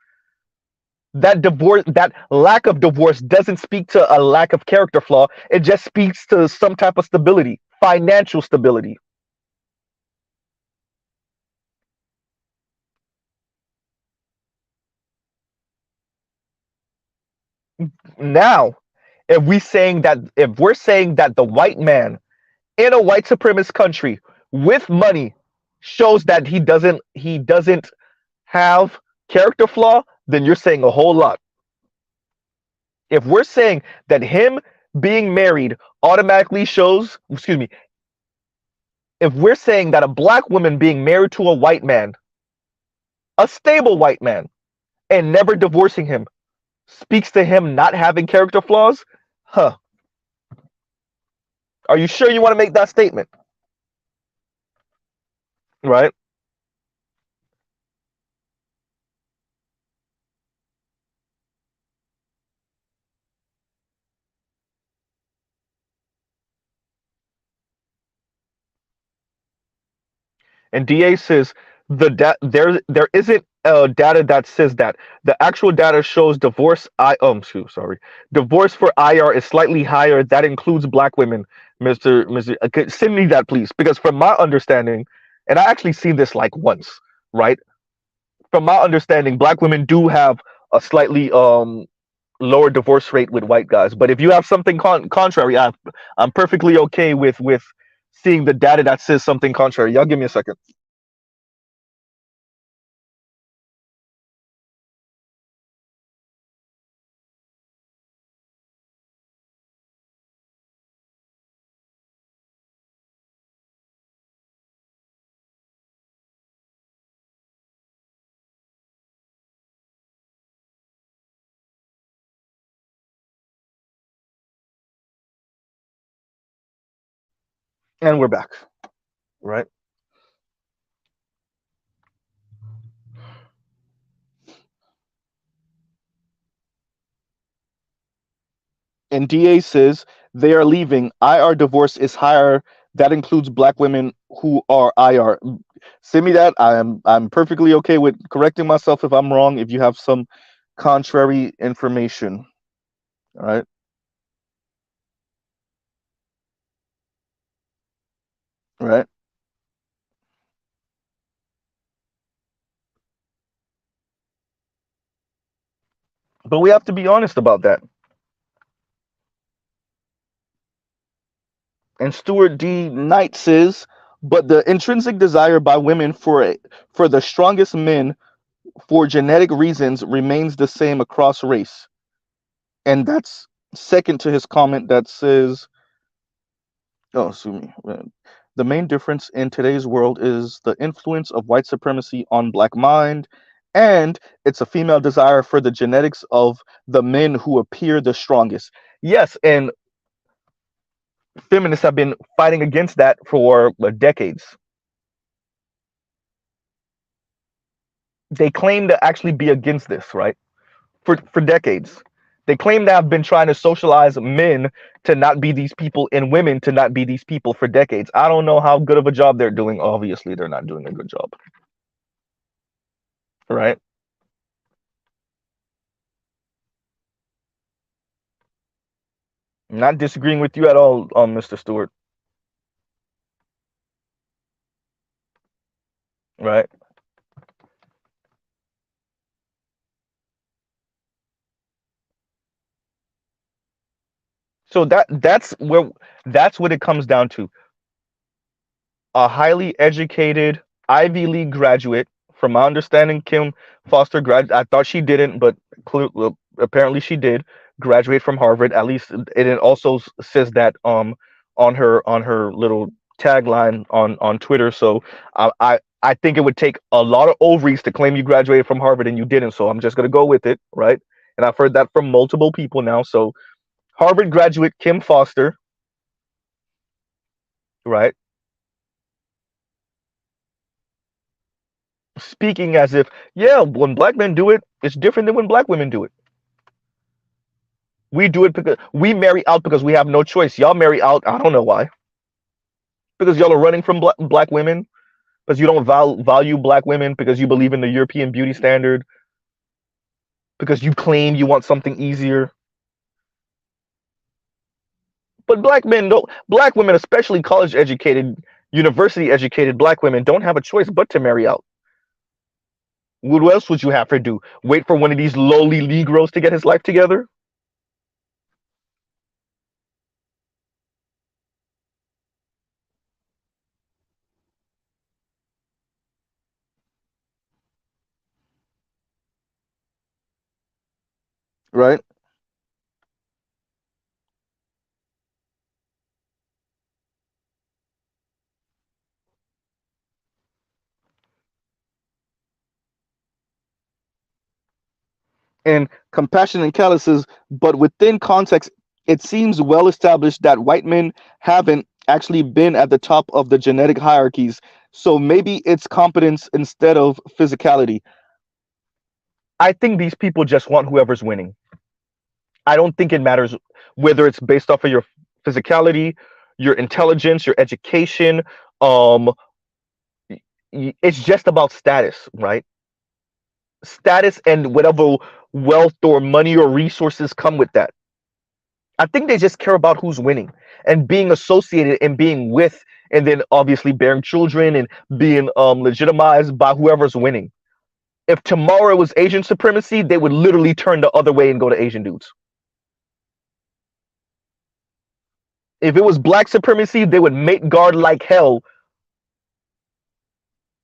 That divorce, that lack of divorce, doesn't speak to a lack of character flaw. It just speaks to some type of stability, financial stability. Now, if we're saying that the white man in a white supremacist country with money shows that he doesn't have character flaw, then you're saying a whole lot. If we're saying that him being married automatically shows, excuse me, if we're saying that a black woman being married to a white man a stable white man, and never divorcing him speaks to him not having character flaws? Huh. Are you sure you want to make that statement? Right? And DA says there isn't data that says that. The actual data shows sorry, divorce for IR is slightly higher. That includes black women. Mister, okay, send me that please, because from my understanding, and I actually seen this like once, right? From my understanding, black women do have a slightly lower divorce rate with white guys. But if you have something contrary, I'm perfectly okay with seeing the data that says something contrary. Y'all give me a second. And we're back, right? And DA says they are leaving. IR divorce is higher. That includes black women who are IR. Send me that. I'm perfectly okay with correcting myself if I'm wrong. If you have some contrary information, all right, right. But we have to be honest about that. And Stuart D. Knight says, but the intrinsic desire by women for the strongest men for genetic reasons remains the same across race. And that's second to his comment that says, oh, sue me. The main difference in today's world is the influence of white supremacy on black mind, and it's a female desire for the genetics of the men who appear the strongest. Yes, and feminists have been fighting against that for decades. They claim to actually be against this, right? For decades. They claim to have been trying to socialize men to not be these people and women to not be these people for decades. I don't know how good of a job they're doing. Obviously, they're not doing a good job, right? Not disagreeing with you at all, Mr. Stewart, right? So that's what it comes down to. A highly educated Ivy League graduate. From my understanding, Kim Foster I thought she didn't, but well, apparently she did graduate from Harvard. At least, and it also says that on her little tagline on Twitter. So I think it would take a lot of ovaries to claim you graduated from Harvard and you didn't. So I'm just gonna go with it, right? And I've heard that from multiple people now. So Harvard graduate Kim Foster, right? Speaking as if, yeah, when black men do it, it's different than when black women do it. We do it because we marry out because we have no choice. Y'all marry out, I don't know why. Because y'all are running from black women, because you don't value black women, because you believe in the European beauty standard, because you claim you want something easier. But black women, especially college educated, university educated black women, don't have a choice but to marry out. What else would you have her do? Wait for one of these lowly Negroes to get his life together? Right? And compassion and calluses, but within context, it seems well established that white men haven't actually been at the top of the genetic hierarchies. So maybe it's competence instead of physicality. I think these people just want whoever's winning. I don't think it matters whether it's based off of your physicality, your intelligence, your education. Um, it's just about status, right? Status and whatever wealth or money or resources come with that. I think they just care about who's winning and being associated and being with, and then obviously bearing children and being legitimized by whoever's winning. If tomorrow was Asian supremacy, they would literally turn the other way and go to Asian dudes. If it was black supremacy, they would mate guard like hell,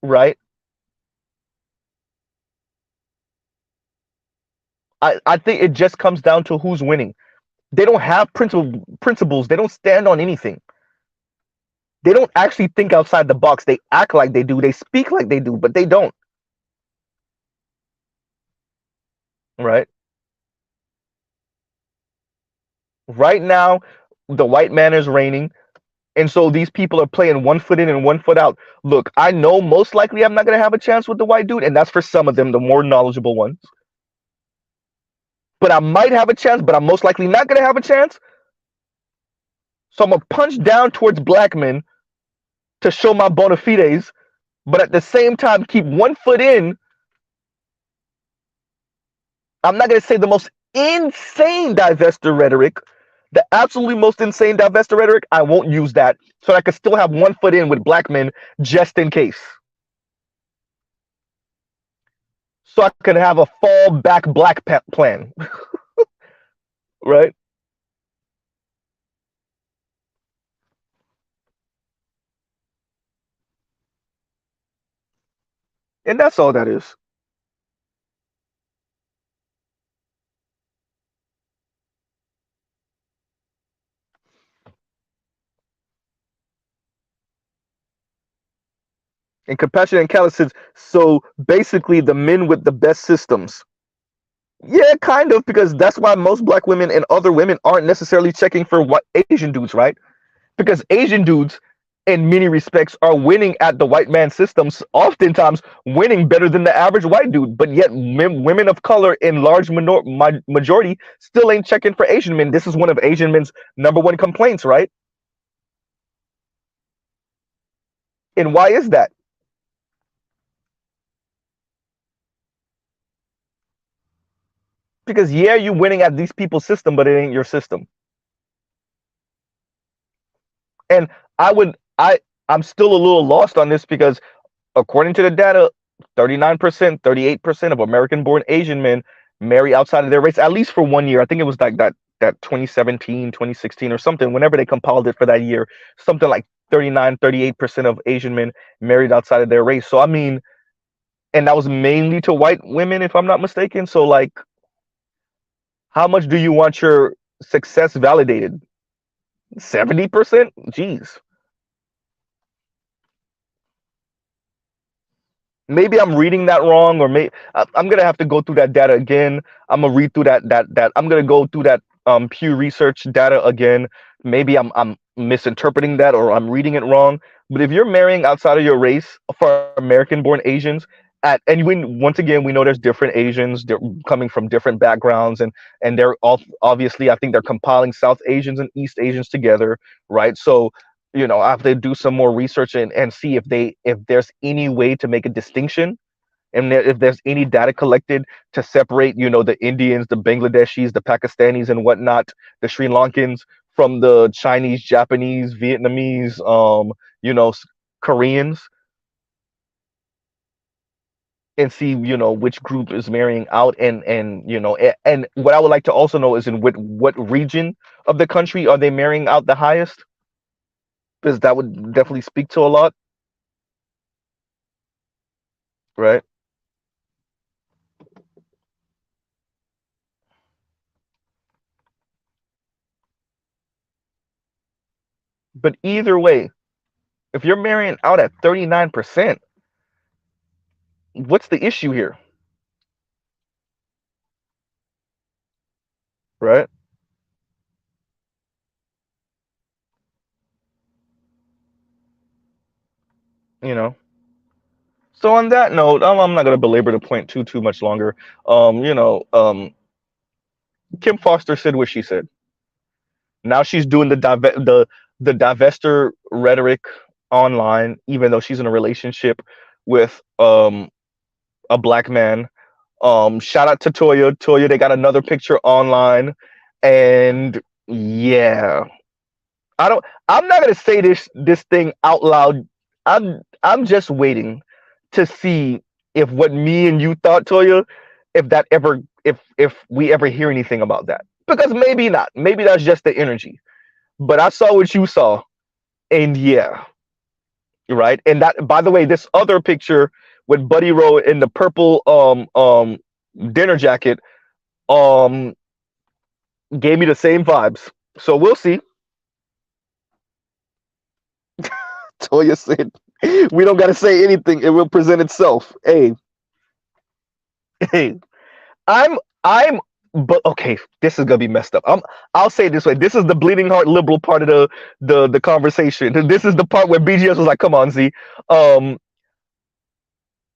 right? I think it just comes down to who's winning. They don't have principles. They don't stand on anything. They don't actually think outside the box. They act like they do. They speak like they do, but they don't, right? Right now, the white man is reigning. And so these people are playing one foot in and one foot out. Look, I know most likely I'm not going to have a chance with the white dude, and that's for some of them, the more knowledgeable ones. But I might have a chance, but I'm most likely not going to have a chance. So I'm going to punch down towards black men to show my bona fides, but at the same time, keep one foot in. I'm not going to say the most insane divestor rhetoric, the absolutely most insane divestor rhetoric. I won't use that. So I can still have one foot in with black men just in case. So I can have a fallback black plan, right? And that's all that is. And compassion and calluses. So basically, the men with the best systems. Yeah, kind of, because that's why most black women and other women aren't necessarily checking for what Asian dudes, right? Because Asian dudes, in many respects, are winning at the white man systems, oftentimes winning better than the average white dude. But yet, women of color in large majority still ain't checking for Asian men. This is one of Asian men's number one complaints, right? And why is that? Because yeah, you're winning at these people's system, but it ain't your system. And I would, I'm still a little lost on this because according to the data, 39%, 38% of American-born Asian men marry outside of their race, at least for 1 year. I think it was like that 2017, 2016 or something, whenever they compiled it for that year, something like 39, 38% of Asian men married outside of their race. So I mean, and that was mainly to white women, if I'm not mistaken. So like, how much do you want your success validated? 70%? Jeez. Maybe I'm reading that wrong, or I'm gonna have to go through that data again. I'm gonna read through that. I'm gonna go through that Pew Research data again. Maybe I'm misinterpreting that or I'm reading it wrong. But if you're marrying outside of your race for American-born Asians, and once again we know there's different Asians. They're coming from different backgrounds, and they're all obviously I think they're compiling South Asians and East Asians together, right? So I have to do some more research and see if there's any way to make a distinction and if there's any data collected to separate the Indians, the Bangladeshis, the Pakistanis and whatnot, the Sri Lankans from the Chinese, Japanese, Vietnamese, you know Koreans, and see which group is marrying out, and what I would like to also know is in what region of the country are they marrying out the highest, because that would definitely speak to a lot, right? But either way, if you're marrying out at 39%, what's the issue here? right? You know. So on that note, I'm not gonna belabor the point too much longer. You know, Kim Foster said what she said. Now she's doing the divestor rhetoric online, even though she's in a relationship with a black man. Shout out to Toya. Toya, they got another picture online, and yeah, I don't. I'm not gonna say this thing out loud. I'm just waiting to see if what me and you thought, Toya, if that ever if we ever hear anything about that. Because maybe not. Maybe that's just the energy. But I saw what you saw, and yeah, right. And that, by the way, this other picture with Buddy Rowe in the purple dinner jacket um gave me the same vibes. So we'll see. Toya said, "We don't got to say anything; it will present itself." Hey, hey, I'm. But okay, this is gonna be messed up. I'll say it this way. This is the bleeding heart liberal part of the conversation. This is the part where BGS was like, "Come on, Z." Um,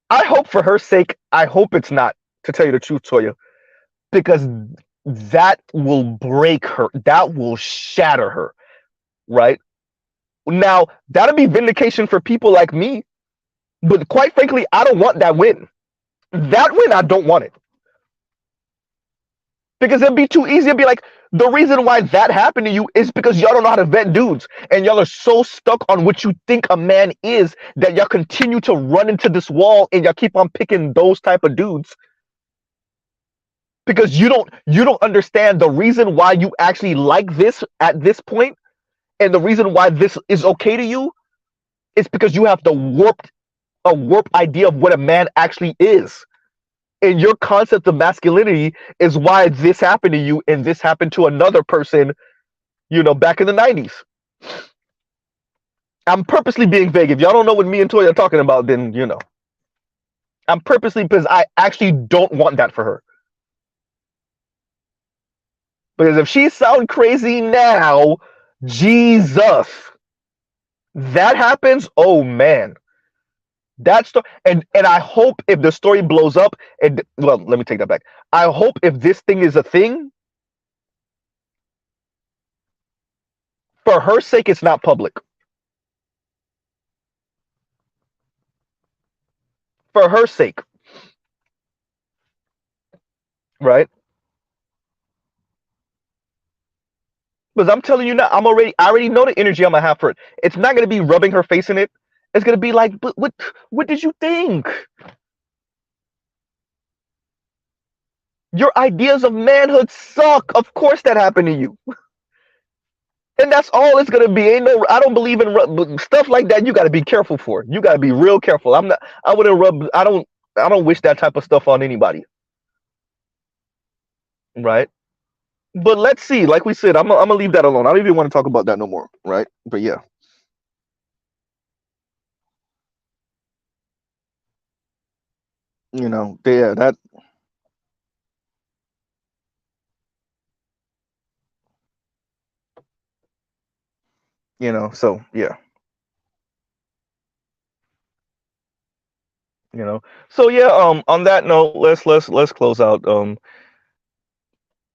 I hope for her sake. I hope it's not. To tell you the truth, Toya, because that will break her. That will shatter her. Right now, that'll be vindication for people like me. But quite frankly, I don't want that win. That win, I don't want it. Because it'd be too easy to be like, the reason why that happened to you is because y'all don't know how to vet dudes. And y'all are so stuck on what you think a man is that y'all continue to run into this wall and y'all keep on picking those type of dudes. Because you don't understand the reason why you actually like this at this point, and the reason why this is okay to you is because you have a warped idea of what a man actually is. And your concept of masculinity is why this happened to you and this happened to another person, back in the 90s. I'm purposely being vague. If y'all don't know what me and Toya are talking about, then I'm purposely, because I actually don't want that for her. Because if she sound crazy now, Jesus, that happens, oh man. And I hope if the story blows up, and well, let me take that back. I hope if this thing is a thing, for her sake, it's not public. For her sake, right? Because I'm telling you now, I already know the energy I'm gonna have for it. It's not gonna be rubbing her face in it. It's gonna be like, but what did you think? Your ideas of manhood suck. Of course that happened to you. And that's all it's gonna be. Ain't no, I don't believe in stuff like that. You got to be careful for. You got to be real careful. I'm not. I wouldn't rub. I don't. I don't wish that type of stuff on anybody. Right. But let's see. Like we said, I'm gonna leave that alone. I don't even want to talk about that no more. Right. But yeah, yeah, that. So yeah, you know. So yeah. On that note, let's close out.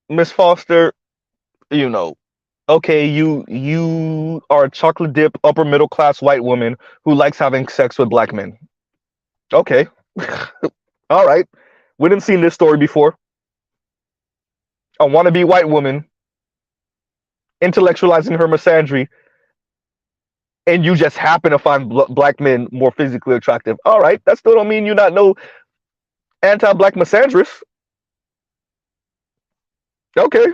Miss Foster. You know. Okay, you are a chocolate dip upper middle class white woman who likes having sex with black men. Okay. All right. We didn't seen this story before. A wannabe white woman intellectualizing her misandry, and you just happen to find black men more physically attractive. All right. That still don't mean you not know anti-black misandrist. Okay.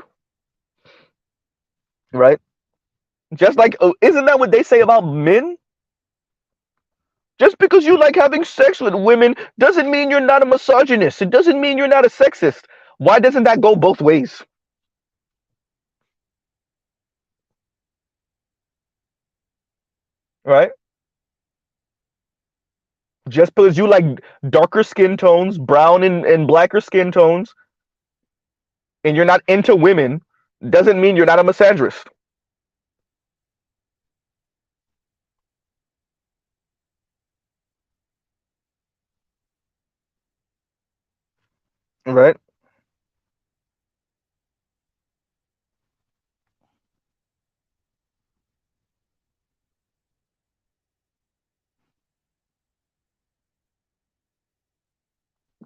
Right. Just like, isn't that what they say about men? Just because you like having sex with women doesn't mean you're not a misogynist. It doesn't mean you're not a sexist. Why doesn't that go both ways? Right? Just because you like darker skin tones, brown and blacker skin tones, and you're not into women, doesn't mean you're not a misandrist, right?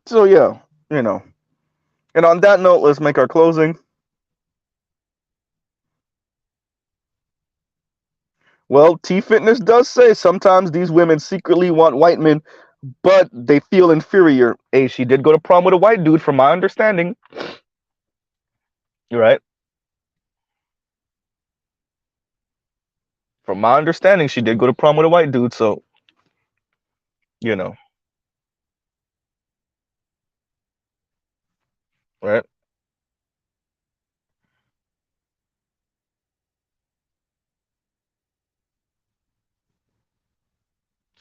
So yeah, you know. And on that note, let's make our closing. Well, T Fitness does say sometimes these women secretly want white men, but they feel inferior. Hey, she did go to prom with a white dude, from my understanding. Right? From my understanding, she did go to prom with a white dude. So, you know, right?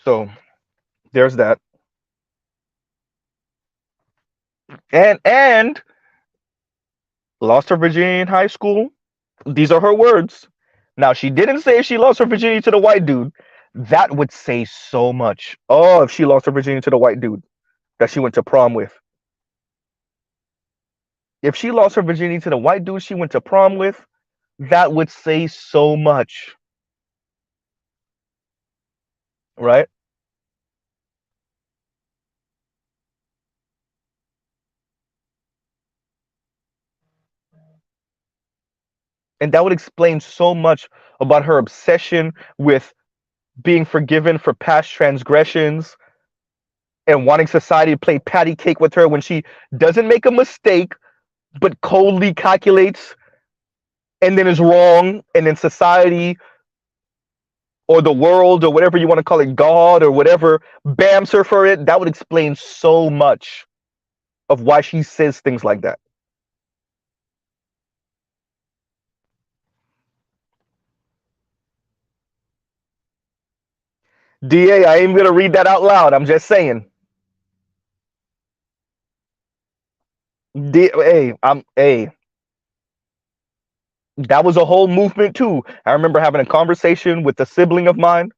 So there's that. And lost her virginity in high school. These are her words. Now, she didn't say she lost her virginity to the white dude. That would say so much. Oh, if she lost her virginity to the white dude that she went to prom with. If she lost her virginity to the white dude she went to prom with, that would say so much, right? And that would explain so much about her obsession with being forgiven for past transgressions and wanting society to play patty cake with her when she doesn't make a mistake but coldly calculates and then is wrong, and then society or the world or whatever you want to call it, God or whatever, bams her for it. That would explain so much of why she says things like that. DA, I ain't gonna read that out loud. I'm just saying. Hey, that was a whole movement too. I remember having a conversation with a sibling of mine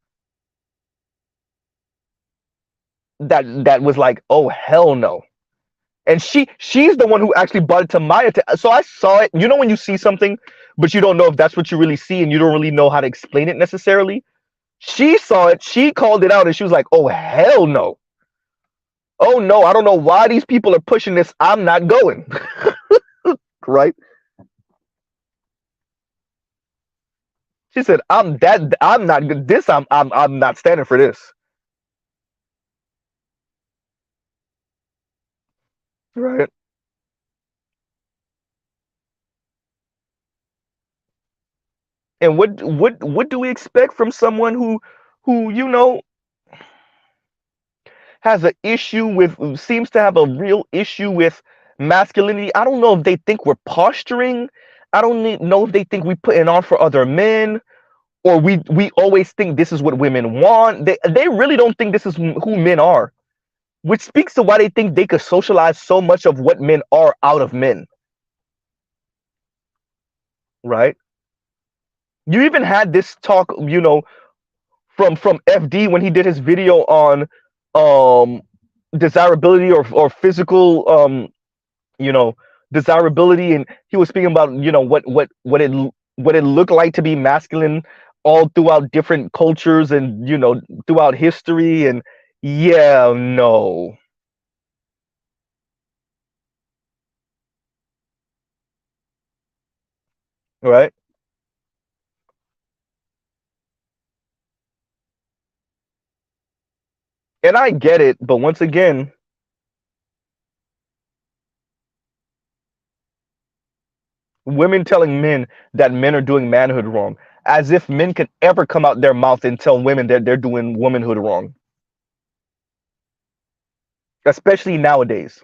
that was like, "Oh hell no." And she's the one who actually brought it to my attention. So I saw it. You know when you see something, but you don't know if that's what you really see, and you don't really know how to explain it necessarily. She saw it. She called it out, and she was like, "Oh hell no! Oh no! I don't know why these people are pushing this. I'm not going." Right? She said, "I'm that. I'm not good. This. I'm not standing for this." Right? And what do we expect from someone who has an issue with, seems to have a real issue with masculinity? I don't know if they think we're posturing. I don't know if they think we put it on for other men, or we always think this is what women want. They really don't think this is who men are, which speaks to why they think they could socialize so much of what men are out of men, right? You even had this talk, from FD when he did his video on um desirability or physical you know desirability, and he was speaking about what it looked like to be masculine all throughout different cultures and throughout history. And yeah, no, right? And I get it, but once again, women telling men that men are doing manhood wrong, as if men can ever come out their mouth and tell women that they're doing womanhood wrong, especially nowadays.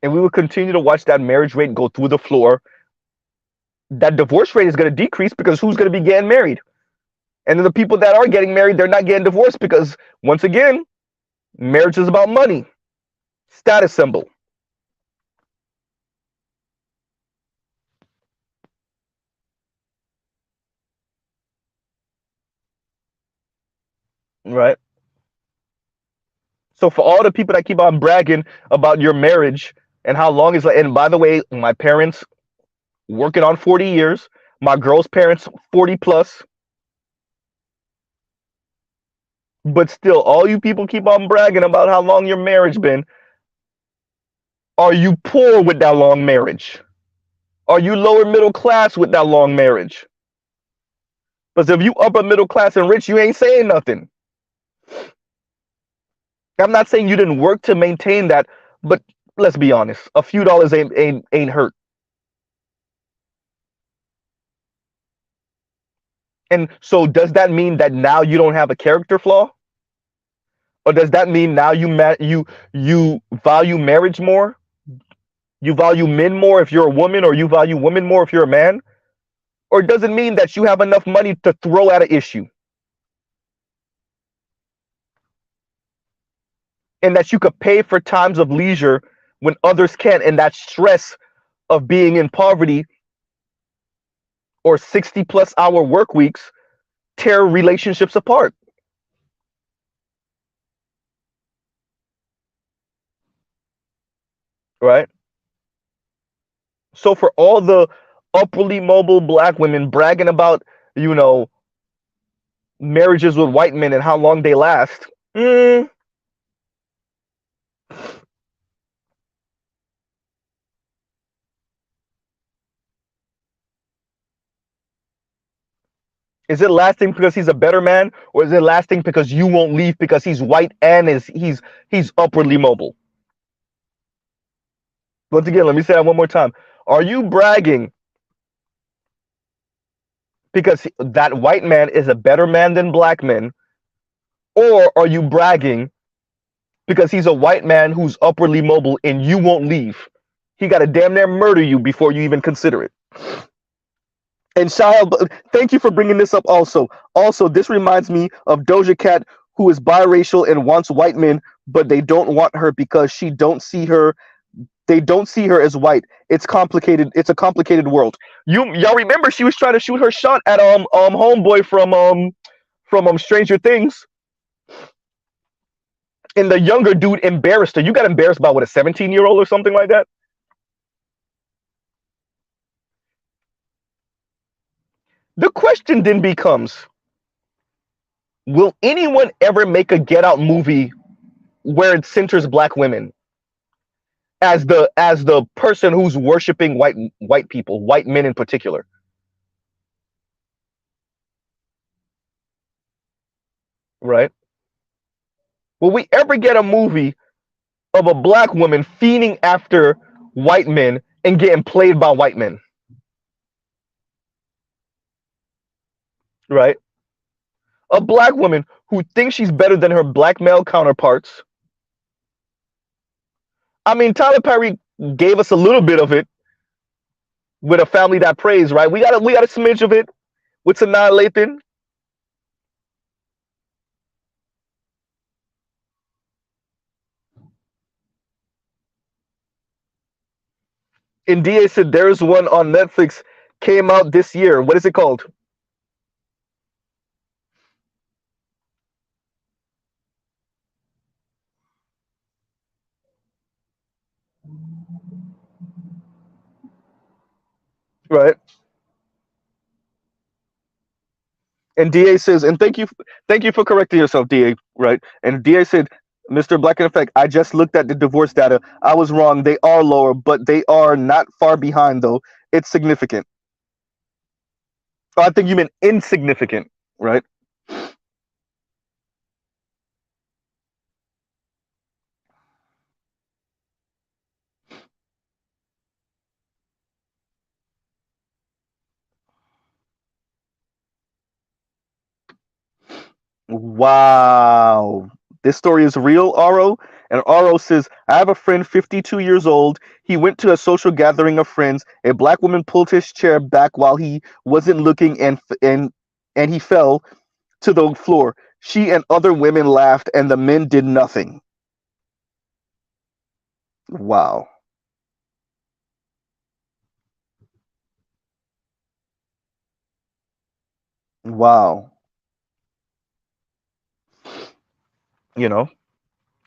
And we will continue to watch that marriage rate go through the floor. That divorce rate is going to decrease because who's going to be getting married? And then the people that are getting married, they're not getting divorced because, once again, marriage is about money, status symbol, right? So for all the people that keep on bragging about your marriage and how long is like, and by the way, my parents working on 40 years, my girl's parents 40 plus, but still, all you people keep on bragging about how long your marriage been. Are you poor with that long marriage? Are you lower middle class with that long marriage? Because if you upper middle class and rich, you ain't saying nothing. I'm not saying you didn't work to maintain that, but let's be honest, a few dollars ain't hurt. And so, does that mean that now you don't have a character flaw, or does that mean now you value marriage more? You value men more if you're a woman, or you value women more if you're a man? Or does it mean that you have enough money to throw at an issue, and that you could pay for times of leisure when others can't, and that stress of being in poverty or 60 plus hour work weeks tear relationships apart, right? So for all the upwardly mobile black women bragging about, you know, marriages with white men and how long they last, is it lasting because he's a better man, or is it lasting because you won't leave because he's white and he's upwardly mobile? Once again, let me say that one more time. Are you bragging because that white man is a better man than black men, or are you bragging because he's a white man who's upwardly mobile and you won't leave? He got to damn near murder you before you even consider it. And Shia, thank you for bringing this up also. Also, this reminds me of Doja Cat, who is biracial and wants white men, but they don't want her because they don't see her as white. It's complicated. It's a complicated world. Y'all remember she was trying to shoot her shot at homeboy from Stranger Things, and the younger dude embarrassed her. You got embarrassed by what, a 17-year-old or something like that? The question then becomes, will anyone ever make a Get Out movie where it centers black women as the person who's worshiping white people, white men in particular? Right? Will we ever get a movie of a black woman fiending after white men and getting played by white men? Right? A black woman who thinks she's better than her black male counterparts. I mean, Tyler Perry gave us a little bit of it with A Family That Prays, right? We got a smidge of it with Sanaa Lathan. And DA said there's one on Netflix, came out this year. What is it called? Right? And DA says, and thank you for correcting yourself, DA. Right? And DA said, Mr. Black in Effect, I just looked at the divorce data. I was wrong. They are lower, but they are not far behind, though. It's significant. Oh, I think you meant insignificant, right? Wow. This story is real, Aro. And Aro says, I have a friend 52 years old. He went to a social gathering of friends. A black woman pulled his chair back while he wasn't looking and he fell. to the floor. She and other women laughed, and the men did nothing. Wow. Wow. You know,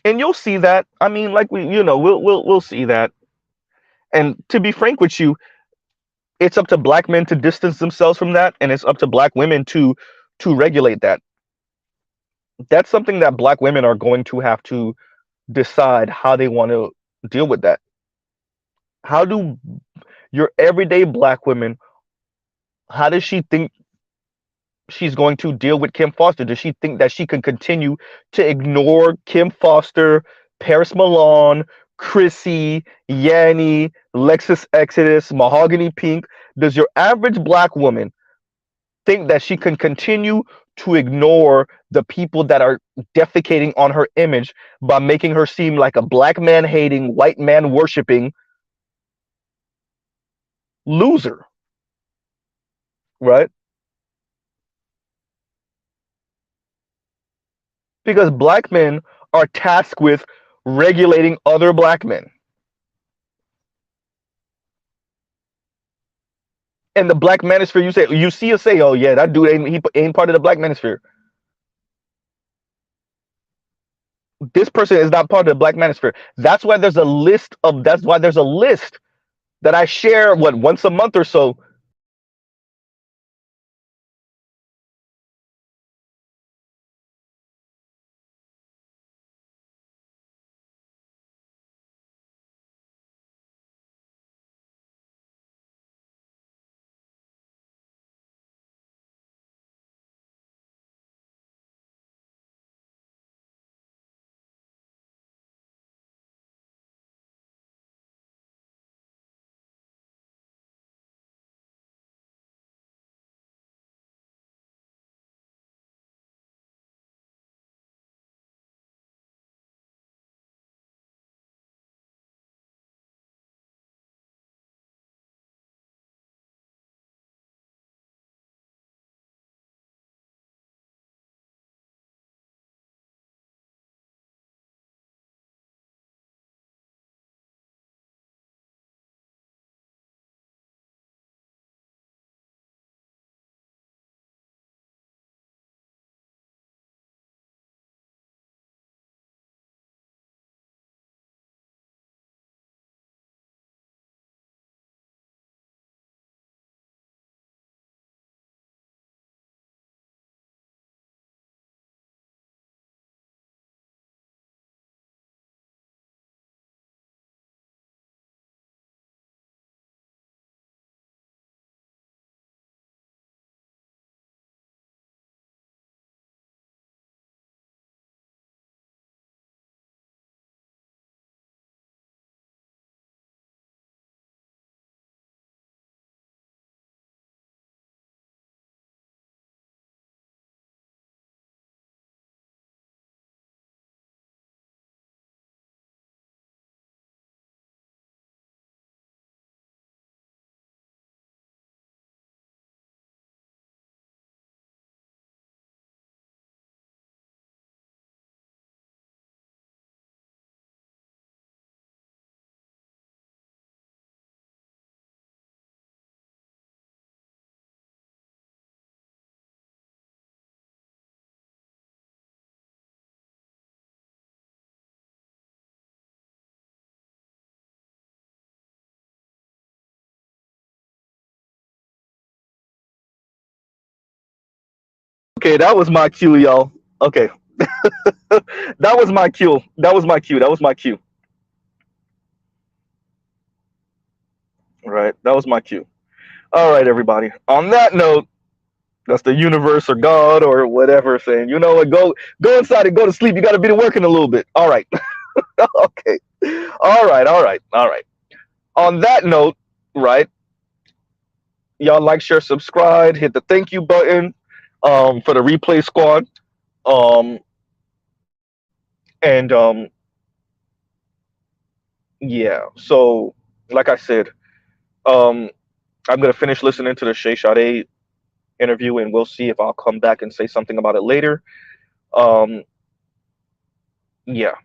and you'll see that. I mean, like we'll see that. And to be frank with you, it's up to black men to distance themselves from that, and it's up to black women to regulate that. That's something that black women are going to have to decide how they want to deal with that. How do your everyday black women, how does she think she's going to deal with Kim Foster? Does she think that she can continue to ignore Kim Foster, Paris Milan, Chrissy, Yanni, Lexus Exodus, Mahogany Pink? Does your average black woman think that she can continue to ignore the people that are defecating on her image by making her seem like a black man hating, white man worshiping loser, right? Because black men are tasked with regulating other black men. And the black manosphere, you see us say, oh yeah, that dude ain't part of the black manosphere. This person is not part of the black manosphere. That's why there's a list that I share once a month or so. Okay, that was my cue, y'all. Okay, that was my cue. That was my cue. That was my cue. Right, that was my cue. All right, everybody. On that note, that's the universe or God or whatever saying, you know what, go inside and go to sleep. You got to be to working a little bit. All right. Okay. All right. All right. All right. On that note, right, y'all like, share, subscribe, hit the thank you button for the replay squad. Um, and yeah, so like I said, um, I'm gonna finish listening to the Shay Sade interview, and we'll see if I'll come back and say something about it later. Um, yeah.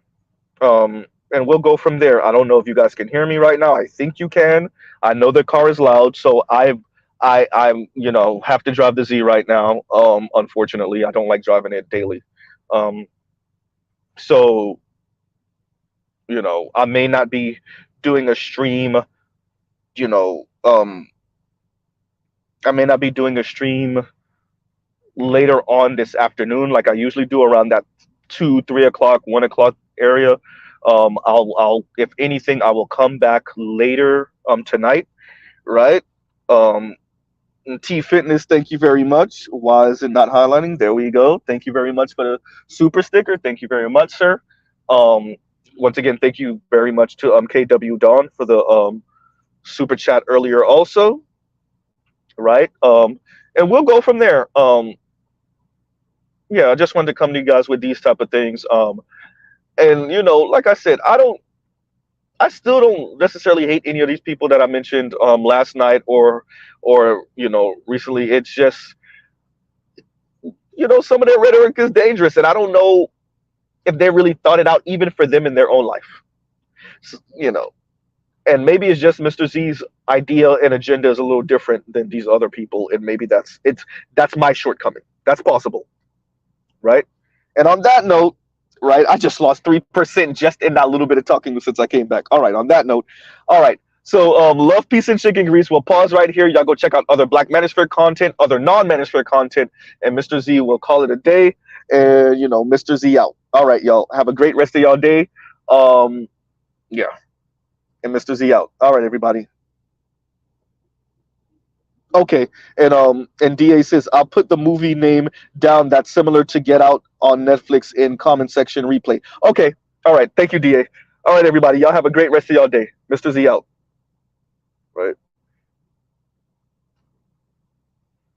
And we'll go from there. I don't know if you guys can hear me right now. I think you can. I know the car is loud, so I'm have to drive the Z right now. Unfortunately, I don't like driving it daily. Um, so I may not be doing a stream. You know, I may not be doing a stream later on this afternoon, like I usually do around that 2, 3 o'clock, 1 o'clock area. If anything, I will come back later tonight, right? Um, T Fitness, thank you very much. Why is it not highlighting? There we go. Thank you very much for the super sticker. Thank you very much, sir. Um, Once again, thank you very much to KW Dawn for the super chat earlier, also, right? And we'll go from there. Yeah, I just wanted to come to you guys with these type of things. And like I said, I still don't necessarily hate any of these people that I mentioned last night or recently. It's just some of their rhetoric is dangerous, and I don't know if they really thought it out even for them in their own life. And maybe it's just Mr. Z's idea and agenda is a little different than these other people, and maybe that's my shortcoming. That's possible, right? And on that note, right, I just lost 3% just in that little bit of talking since I came back. All right, on that note, all right. So, love, peace, and chicken grease. We'll pause right here. Y'all go check out other Black Manosphere content, other non-Manosphere content, and Mr. Z will call it a day. And Mr. Z out. All right, y'all. Have a great rest of y'all day. Yeah, and Mr. Z out. All right, everybody. Okay, and DA says I'll put the movie name down that's similar to Get Out on Netflix in comment section replay. Okay, all right, thank you, DA. All right, everybody, y'all have a great rest of y'all day. Mr. Z out. Right.